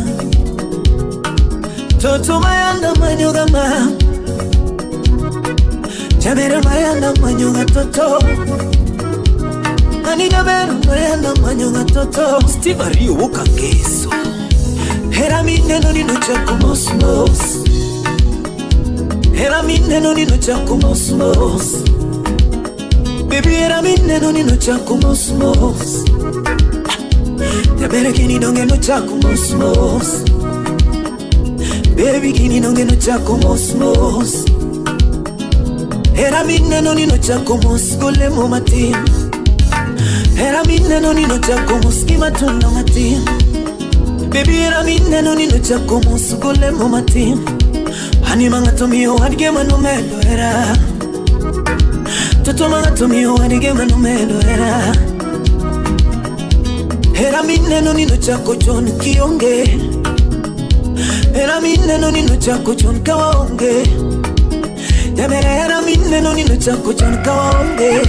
[SPEAKER 1] Toto mayanda manyoga mama Jabero mayanda manyoga toto Ani jabero mayanda manyoga toto Steve Ario woka keso Hera mineno nino chako mosmos Hera mineno nino chako mosmos Baby hera mineno nino chako mosmos Jabere kini donge no chako mosmos Baby kini donge no chako mosmos Hera mineno nino chako mos Gole mo matin Hera mineno nino chako mos Kima tuno matin Baby hera mineno nino chako mos Gole mo matin Hani manga tomio hadige mano mendo era Toto manga tomio hadige mano mendo era Hera mineno nino chako John Kionge
[SPEAKER 6] Era mineno nino chako chon kawaonge. Era mineno nino chako chon kawaonge.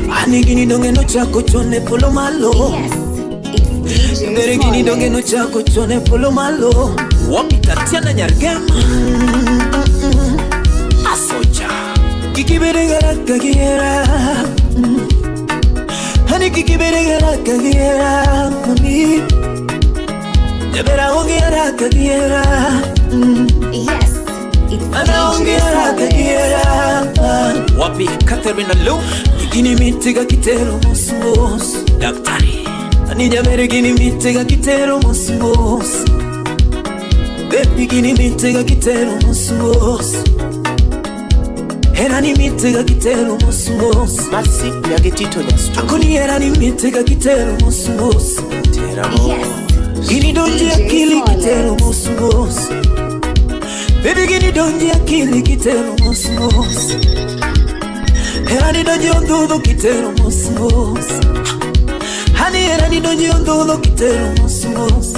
[SPEAKER 6] Anigini donge no chako chon e polo malo. Gini donge no chako chon e polo malo. Wapi Tatiana Nyargema Asocha Kiki berengara kagiera Hani kiki berengara kagiera Mami Jabera ongiera kagiera
[SPEAKER 7] Yes, it's
[SPEAKER 6] Ana ongiera kagiera Wapi Catherine Lu Kikini mitega kitero mosmos Daktari Ani jabere gini mitega kitero mosmos Baby gini mitega kitero mosmos Era ni mitega kitero mosmos
[SPEAKER 12] Masi ya getito nyastu
[SPEAKER 6] Akoni era ni mitega kitero mosmos
[SPEAKER 12] Teramo
[SPEAKER 6] Gini donji akili kitero mosmos Baby gini donji akili kitero mosmos Era ni donji ondudo kitero mosmos Hani era ni donji ondudo kitero mosmos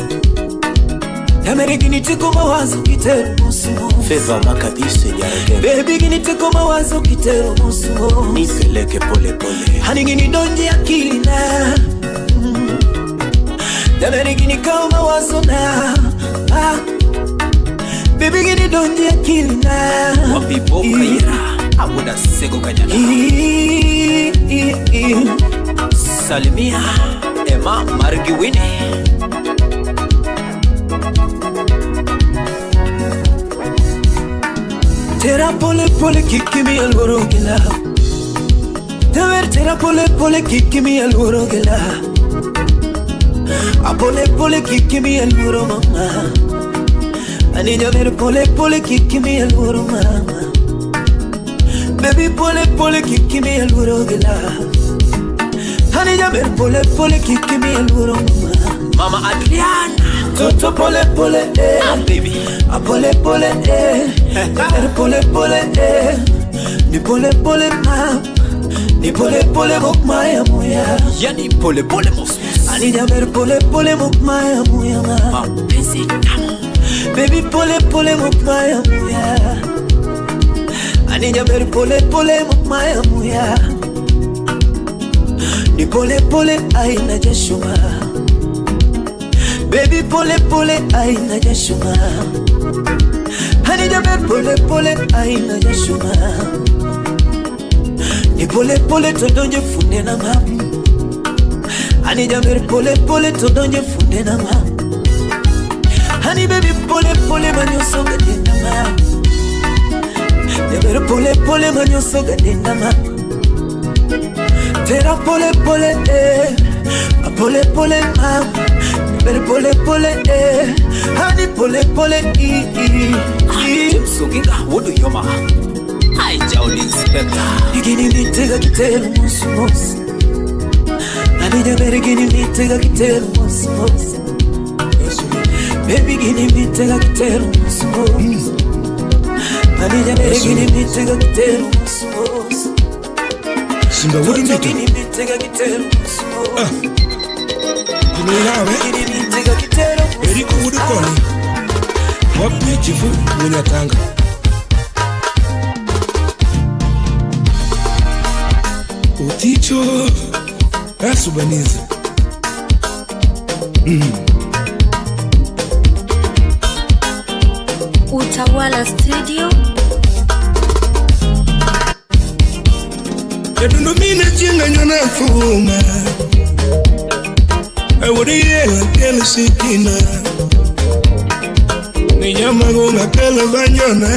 [SPEAKER 6] Yamere gini teko mawazo kitero mosmos
[SPEAKER 12] Feva makadise Nyargema
[SPEAKER 6] Baby gini teko mawazo kitero mosmos
[SPEAKER 12] Nipeleke pole pole
[SPEAKER 6] Hani gini donji akili na Yamere gini kao mawazo na Baby gini donji akili na
[SPEAKER 11] Wapi boka ira Amuda sego kanyana
[SPEAKER 6] Salimia
[SPEAKER 11] Emma Margiwini
[SPEAKER 6] Tera pole pole kikimi alworo gila Tever tera pole pole kikimi alworo gila Apole pole kikimi alworo mama Ani javer pole pole kikimi alworo mama Baby pole pole kikimi alworo gila Ani javer pole pole kikimi alworo mama
[SPEAKER 11] Mama Adriana
[SPEAKER 6] Toto pole pole
[SPEAKER 11] baby
[SPEAKER 6] Apole pole pole pole Ni pole pole ma Ni pole pole mok maya moya
[SPEAKER 11] Yani pole pole mosmos
[SPEAKER 6] Ani jaber pole pole mok maya moya ma
[SPEAKER 11] Mapenzi tamu
[SPEAKER 6] Baby pole pole mok maya moya Ani jaber pole pole mok maya moya Ni pole pole aina jashuma Baby pole pole aina jashuma Hani jaber pole pole aina jashuma Ni pole pole to donje funde na mamu Hani jaber pole pole to donje funde na mamu Hani baby pole pole manyoso gadenda mamu Jaber pole pole manyoso gadenda mamu Tera pole pole Pole pole mamu Jaber pole pole Hani pole pole
[SPEAKER 11] Suginga wudu yoma Ai jauli inspector
[SPEAKER 6] Gini mitega kitero mosmos Ani jaber gini mitega kitero mosmos Baby gini mitega kitero mosmos Ani jaber gini mitega kitero mosmos
[SPEAKER 9] Simba wudu mito
[SPEAKER 6] Gini mitega kitero mosmos
[SPEAKER 9] Gini yawe
[SPEAKER 6] Gini mitega kitero mosmos
[SPEAKER 9] Eriko wudu koni Wapi chifu Munyatanga Uticho Asubanizi
[SPEAKER 7] Utawala Studio.
[SPEAKER 9] Yadundo mina chinga nyona fuma Awuri yela kele sikina Niyama gunga kele banyona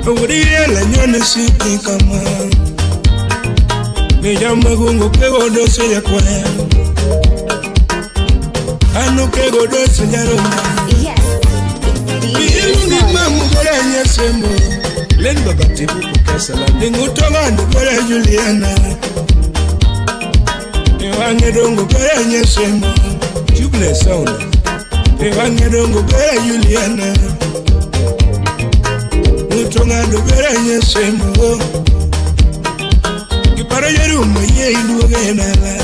[SPEAKER 9] Awuri yela nyona sikikama Niyama gunga kego dose ya kwe Anu kego dose ya roma
[SPEAKER 7] Yes,
[SPEAKER 9] Niyungi mamu kore nyesemo Len baba tibu kukesala Ningutonga ndukore Juliana Niwange dongo kore nyesemo Juble sauna Niwange dongo kore Juliana Ngutonga ndukore nyesemo Kiparo yerumo ye iluoge nala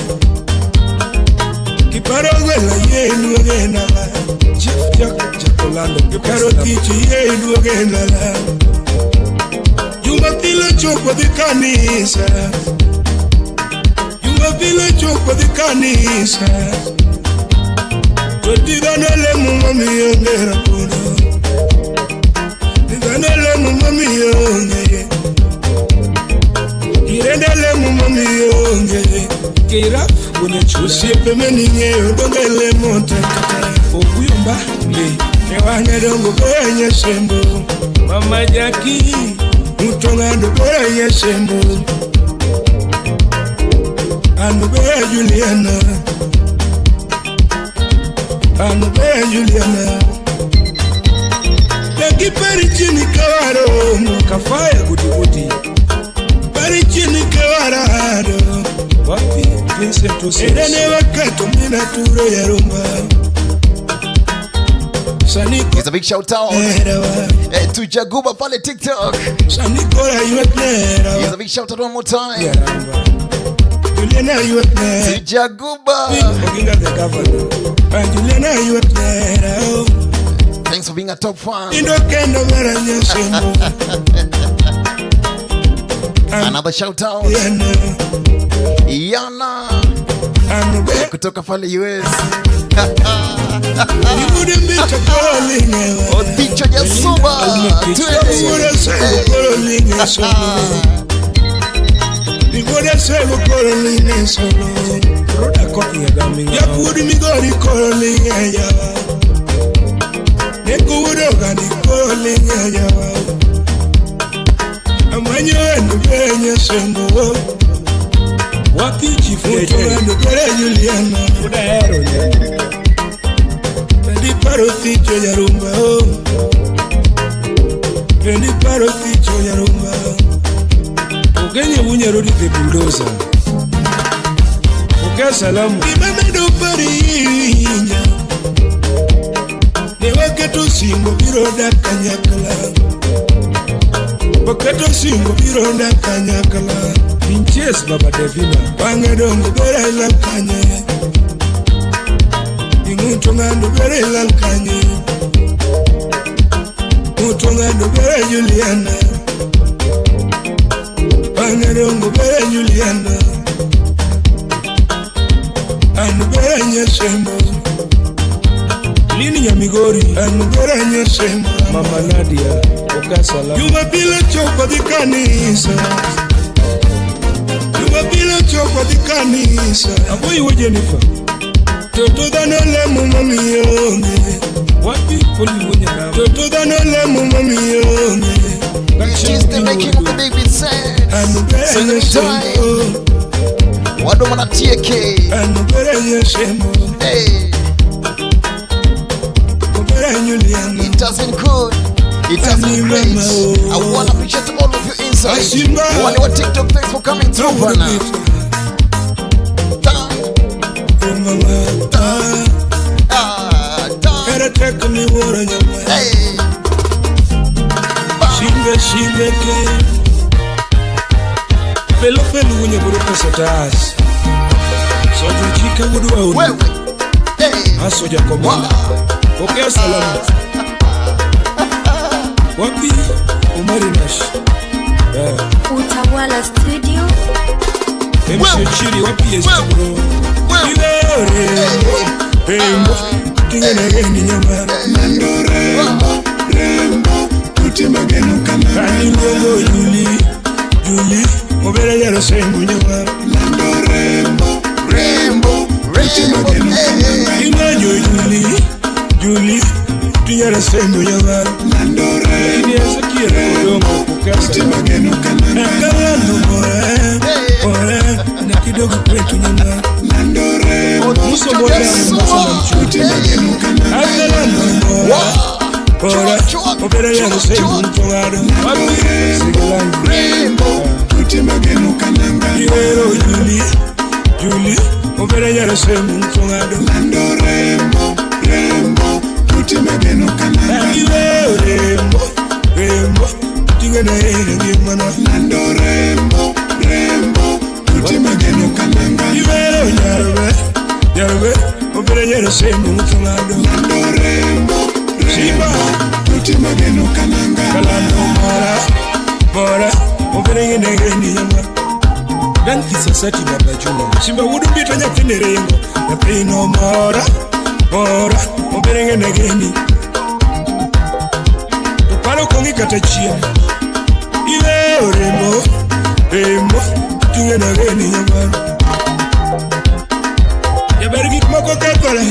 [SPEAKER 9] Kiparo gwela ye duogena la Chief Jacolando Caro Tichi duogena la Jumapili chopo di kanisa Jumapili chopo di kanisa Tudiganele mumami yongera kuno Diganele mumami yongere Kirendele mumami yongere Kira Usiepe meninye udongele monte Okuyomba Ewane dongo kwenye sembo Mama Jackie Mutonga ndo kwenye sembo Ando kwenye Juliana Ando kwenye Juliana Leki pari chini kawaro Kafaya kuti Pari chini kawarado Wapi Vincent Osei Edene wakato mina turo ya rumba
[SPEAKER 4] It's a big shout out to Jaguba pale TikTok. It's a big shout out one more time to Jaguba. Thanks for being a top fan. Another shout out Yana kutoka pale US. Oticho Jasuba
[SPEAKER 9] Parotito ya rumba Pendi parotito ya rumba Ugenye unye rodi de bulldozer Uke salamu Imame do parinya Newaketo singo biroda kanyakala Waketo singo biroda kanyakala Pinches baba devina Wange dongo bera ila kanye Mutongando bere lalkanye Mutongando bere Juliana Pangarongo bere Juliana Anu bere Nyesembo Lini ya Migori Anu bere Nyesembo Mama Nadia Okasala Jumapili chopo di kanisa Jumapili chopo di kanisa Aboyi wa Jennifer Toto danole mumami yonge Wapi poli wonya na Toto danole mumami yonge
[SPEAKER 4] She's the making of the big beat set. Singing time Wado mana TK Hey It has been good. It has been great. I want to appreciate all of you inside. One your TikTok, thanks for coming through, Bana. Hey.
[SPEAKER 9] Shimbe ke Pelo unye buru pesa taas Soju chika wudu wa unu
[SPEAKER 4] Wewe
[SPEAKER 9] Asoja komanda Pokea salamu Wapi Umari Nash
[SPEAKER 7] Utawala Studio
[SPEAKER 9] MC Chiri wapi esti bro Iwe Rembo Kingene geni nyamara
[SPEAKER 5] Nando Rembo Kutima genu kanana
[SPEAKER 9] Kanilolo Juli Mobele yaro sembu nyamara
[SPEAKER 5] Nando Rembo Kutima genu kanana
[SPEAKER 9] Inanyo Juli Tunyara sembu nyamara
[SPEAKER 5] Nando Rembo
[SPEAKER 9] Ini asa kira kudongo kukasa
[SPEAKER 5] Kutima genu kanana
[SPEAKER 9] Nakalando Ore Na kidogo kwetu nyamara
[SPEAKER 5] Nando Rembo
[SPEAKER 9] Muso boda mbasa na mchuti
[SPEAKER 5] Kutima genu kanana
[SPEAKER 9] Nakalando Ora Mobele yaro sembu ntongado Wapi Sigalangi
[SPEAKER 5] Rembo Kutima genu kanana
[SPEAKER 9] Iwero Juli Mobele yaro sembu ntongado
[SPEAKER 5] Nando Rembo Kutima genu kanana
[SPEAKER 9] Iwero Rembo Tingana ere ngimana
[SPEAKER 5] Nando Rembo Kutima genu kanana
[SPEAKER 9] Iwero Yarwe Mobele yaro sembu mageno kalanga
[SPEAKER 11] mora mora obere ngeni yama dan kisasati baba juma simba wudu bito nya tinerengo na pino mora mora obere ngeni to paro kongi katachia iwe oremo rembo tuwe na ngeni yama ya bergi mako kakole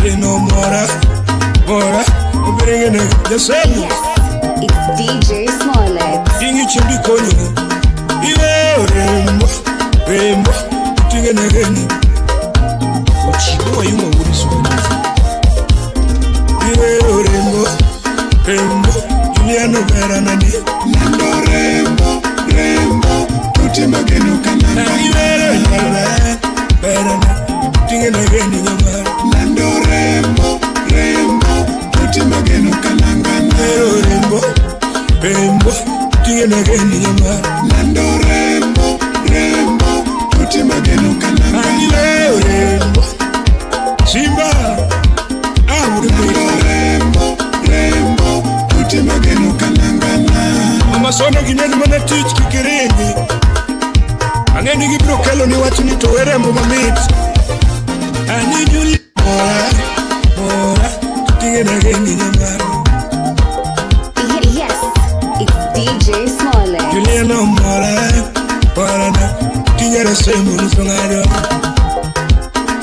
[SPEAKER 11] pino mora mora obere ngeni jasemu.
[SPEAKER 7] It's DJ Smollett.
[SPEAKER 11] Ingi chimbi konyo iwe rembo rembo tinge nageni uchiwa yuma uri suwanizi iwe rembo rembo Juliano Vera nani
[SPEAKER 9] Lando rembo rembo tuti mageno kalanga
[SPEAKER 11] iwe rembo Vera tinge nageni nyamara
[SPEAKER 9] Lando rembo rembo tuti mageno kalanga
[SPEAKER 11] iwe rembo rembo tinge nageni nyamara
[SPEAKER 9] Lando rembo rembo tuti mageno kalanga
[SPEAKER 11] iwe rembo Simba
[SPEAKER 9] Lando rembo rembo tuti mageno kalanga
[SPEAKER 11] Mama sono gineni mana teach kikirenyi Angeni gibro kelo ni watu ni towere mbo mamit Ani juli mora mora tutinge nageni nyamara
[SPEAKER 7] Yes, it's DJ Smollett.
[SPEAKER 11] Juliano mora mora na tutinge resemu nusongado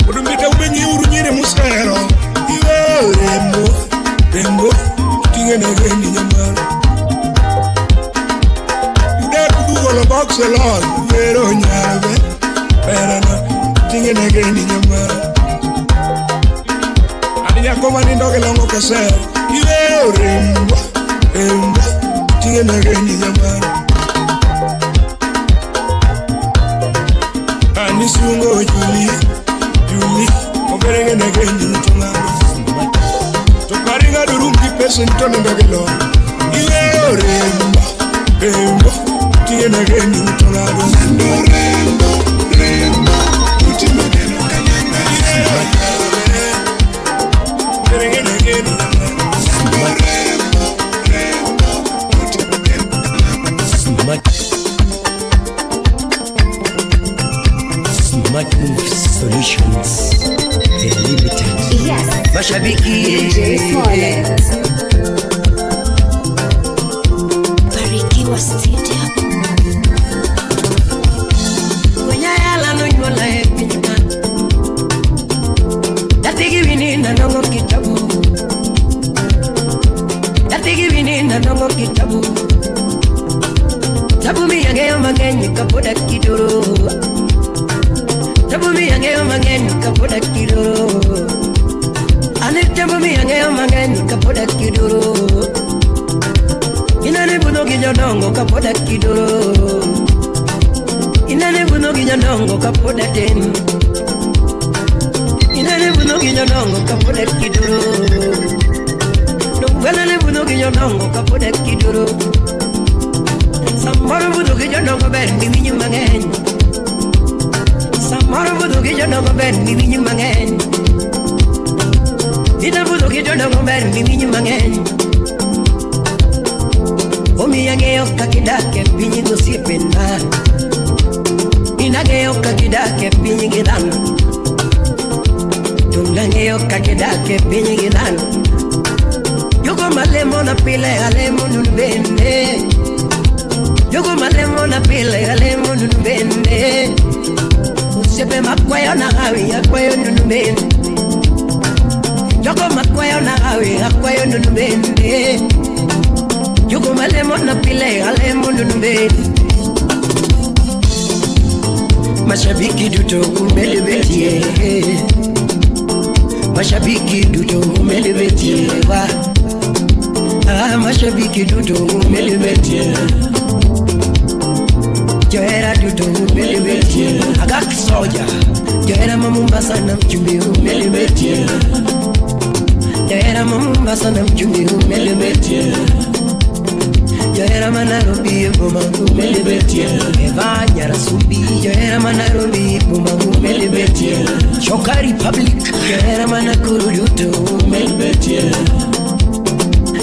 [SPEAKER 11] Udumbita ubengi urunyire musero Iwe rembo rembo tutinge nageni nyamara Udakudugo box along Pero nyarbe Perana Tinge nageni nyamara Adinya koma nindoke longo kaser Iwe rembo rembo Tinge nageni nyamara Anisungo Juli Juli Oberenge nageni nyamara Tokaringa durumki pesa nitone ndoke longo Iwe rembo rembo Tinge nageni nyamara
[SPEAKER 9] Lando rembo rembo tuti mageno kalanga
[SPEAKER 11] Oberenge nageni nyamara
[SPEAKER 9] rembo rembo tuti mageno kalanga
[SPEAKER 3] Smart Moves Solutions Limited.
[SPEAKER 7] Yes,
[SPEAKER 3] Mashabiki
[SPEAKER 7] DJ Smollett. Barikiwa Studio.
[SPEAKER 3] Kunyala no nyola epinyana Datigi vini na nongo kitabu Datigi vini na nongo kitabu Tabu mi yangeyo mangenyi kapoda kidoro Tabu mi yangeyo mangenyi kapoda kidoro Ane tabu mi yangeyo mangenyi kapoda kidoro Inane buno kijodongo kapoda kidoro Inane buno kijodongo kapoda ten Inane buno kijodongo kapoda kidoro Nungwelane buno kijodongo kapoda kidoro Samaro buno kijodongo ber ni winyi mangenyi Samaro buno kijodongo ber ni winyi mangenyi Ina buno kijodongo ber ni winyi mangenyi Omi yangeyo kakidake pinyi gosipena Inageyo kakidake pinyi gidana Tungangeyo kakidake pinyi gidana Yuko malemo na pile alemo nunbende Yuko malemo na pile alemo nunbende Usepe makwayo na hawi akwayo nunbende Yuko makwayo na hawi akwayo nunbende Yuko malemo na pile alemo nunbende Mashabiki duto umelebetie Mashabiki duto umelebetie wa Mashabiki duto umelebetie Joera duto umelebetie Agak soja Joera mamumbasa na mchumbi umelebetie Joera mamumbasa na mchumbi umelebetie Joera manarobi buma umelebetie Eva nyara subi Joera manarobi buma umelebetie Shoka Republic Joera manakuruduto umelebetie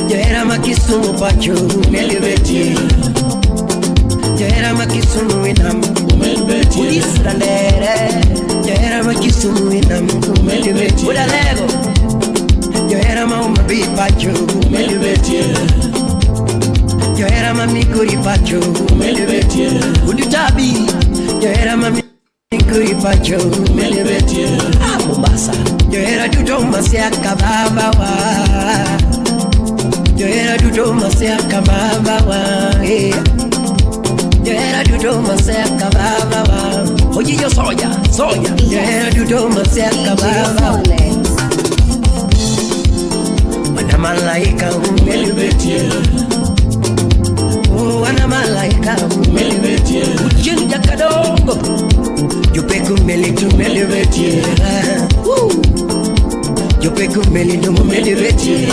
[SPEAKER 3] Johera makisumu pacho umelibetie. Johera makisumu inam Udisrandere. Johera makisumu inam umelibetie. Udalego. Johera maumabi pacho umelibetie. Johera mamikuri pacho umelibetie. Udutabi. Johera mamikuri pacho umelibetie. Mombasa. Johera tutoma siaka baba wa. Johera tutoma siaka baba wa. Johera tutoma siaka baba wa. Ojiyo soja. Johera tutoma siaka baba wa. Wana malaika umelibetie. Oh, wana malaika umelibetie. Ujinja kadongo. Jupeku melitu melibetie. Jupeku melitu melibetie.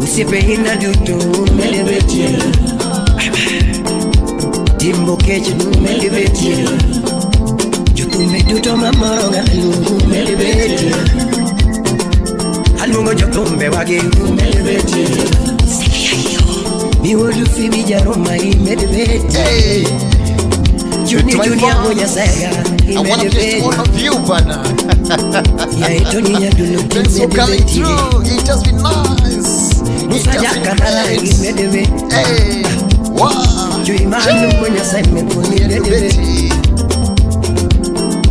[SPEAKER 3] Usipe hina dutu melibetie. Timbo kechi melibetie. Jukume duto mamoronga melibetie. Alungo jokumbe wage melibetie. Mi wodu fi mi jaroma melibetie.
[SPEAKER 4] I want to play all of you, Bana. Thanks for coming through. It has been nice. Hey, wow.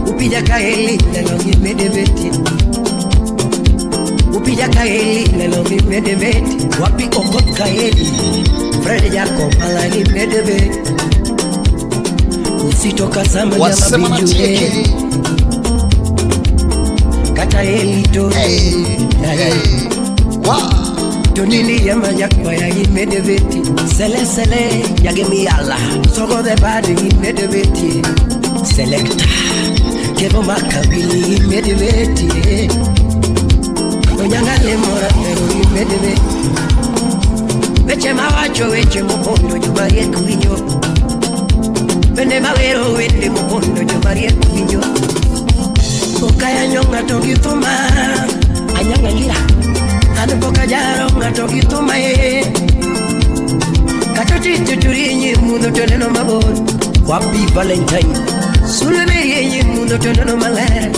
[SPEAKER 3] Upija kaeli nalongi medebeti. Upija kaeli nalongi medebeti. Wapi kokot kaeli Fred Jacob alani medebeti. Usitoka sama jama binjue. Kata elito.
[SPEAKER 4] Hey. Wow.
[SPEAKER 3] Tonini ya majakwa ya imedebeti. Sele yagemi ala. Soko the body imedebeti. Selecta Kevo makabili imedebeti. Onyangale mora pero imedebeti. Weche mawacho weche mupondo jubarie kuinyo. Wende mawero wende mupondo jubarie kuinyo. Okaya nyonga toki tuma. Anyanga lira. Anupoka jaro ngatoki tuma ye. Katoti tuturinyi mundo toneno mabon. Wapi Valentine. Suleme yenye mundo toneno malere.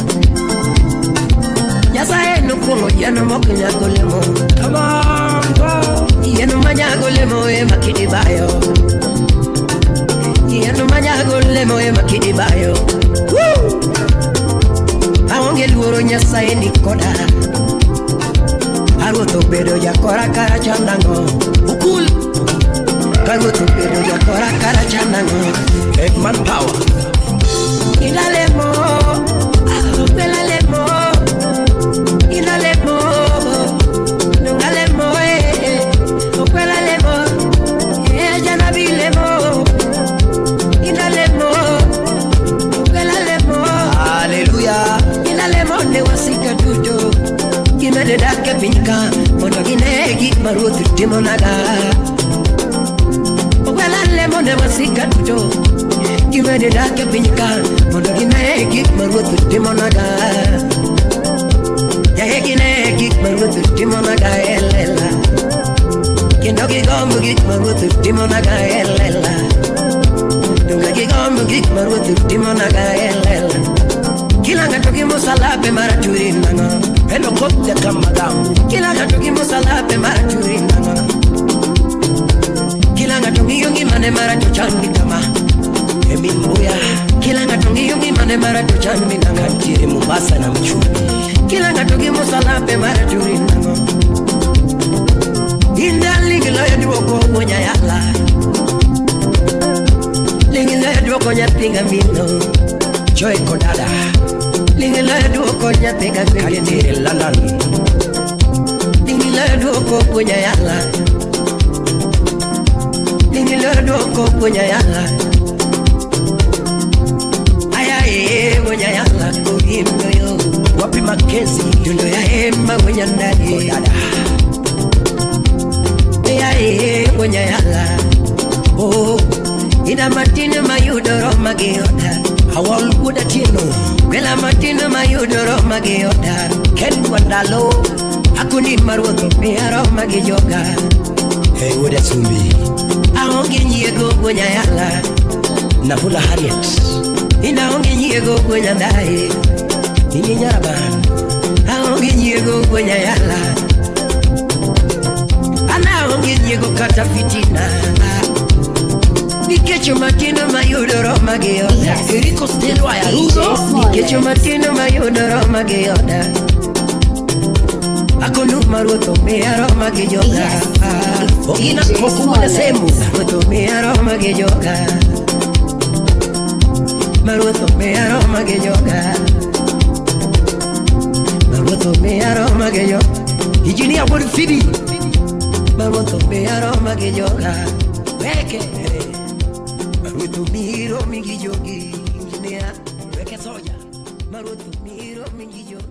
[SPEAKER 3] Yasaye nukungo yano moku nyagolemo. Come on, go. Yano manyagolemo makidi bayo. Yano manyagolemo makidi bayo. Woo! Aonge luoro nyasaye nikoda. Algo bedo ya kora kara chandango. Ukul. Algo bedo ya kora kara chandango. Eggman power. Inalemo. Belalemo. Inalemo. Nungalemo. Opelalemo. Janabilemo. Inalemo. Belalemo. Hallelujah. Inalemo ne wasika tujo. Kimede dake pinka. Mondo ginegi maruthi timonaga. Opelalemo ne wasika tujo. Kimede dake pinka. Mondo ginegi maruthi timonaga. Ya ginegi maruthi timonaga elela. Kendo gigombo gik maruthi timonaga elela. Dunga gigombo gik maruthi timonaga elela. Kila ngato kimusalape mara turinanga. Eno kopja kamadamu. Kila ngato kimusalape mara turinanga. Kila ngato ngiyongi mane mara tuchandi kama Emimbuya. Kila ngato ngiyongi mane mara tuchandi nanga. Kiri Mombasa na mchumi. Kila ngato kimusalape mara turinanga. Inda lingilo ya duoko mwenye yala. Lingilo ya duoko nyapinga mino. Joy kodada. Lingilo ya duoko nyapinga mino. Kalitiri London. Lingilo ya duoko mwenye yala. Lingilo ya duoko mwenye yala. Ayaye mwenye yala kuhimno yo. Wapi Makezi yundo ya hema mwenye ndani kodada. Ayaye mwenye yala. Oh, ina matine mayudoro magioda. Awal kuda tino. Kwela matine mayudoro magioda. Ken wandalo. Akuni maruoto me aroma gi joga.
[SPEAKER 13] Hey, woda sumbi.
[SPEAKER 3] Aonge nyiego gonya yala.
[SPEAKER 13] Nafula Harriet.
[SPEAKER 3] Ina onge nyiego gonya dai.
[SPEAKER 13] Ini nyaraban.
[SPEAKER 3] Aonge nyiego gonya yala. Ana onge nyiego kata fitina. Nikecho matino mayudoro magioda.
[SPEAKER 7] Eriko Stelo Ayarudo.
[SPEAKER 3] Nikecho matino mayudoro magioda. Akonu maruoto me aroma gi joga. Ina koku na semu. Maruoto me aroma gi joga. Maruoto me aroma gi joga. Maruoto me aroma gi joga. Ijini abori fibi. Maruoto me aroma gi joga. Weke. Maruoto miro mingi jogi. Injinia. Weke soja. Maruoto miro mingi jogi.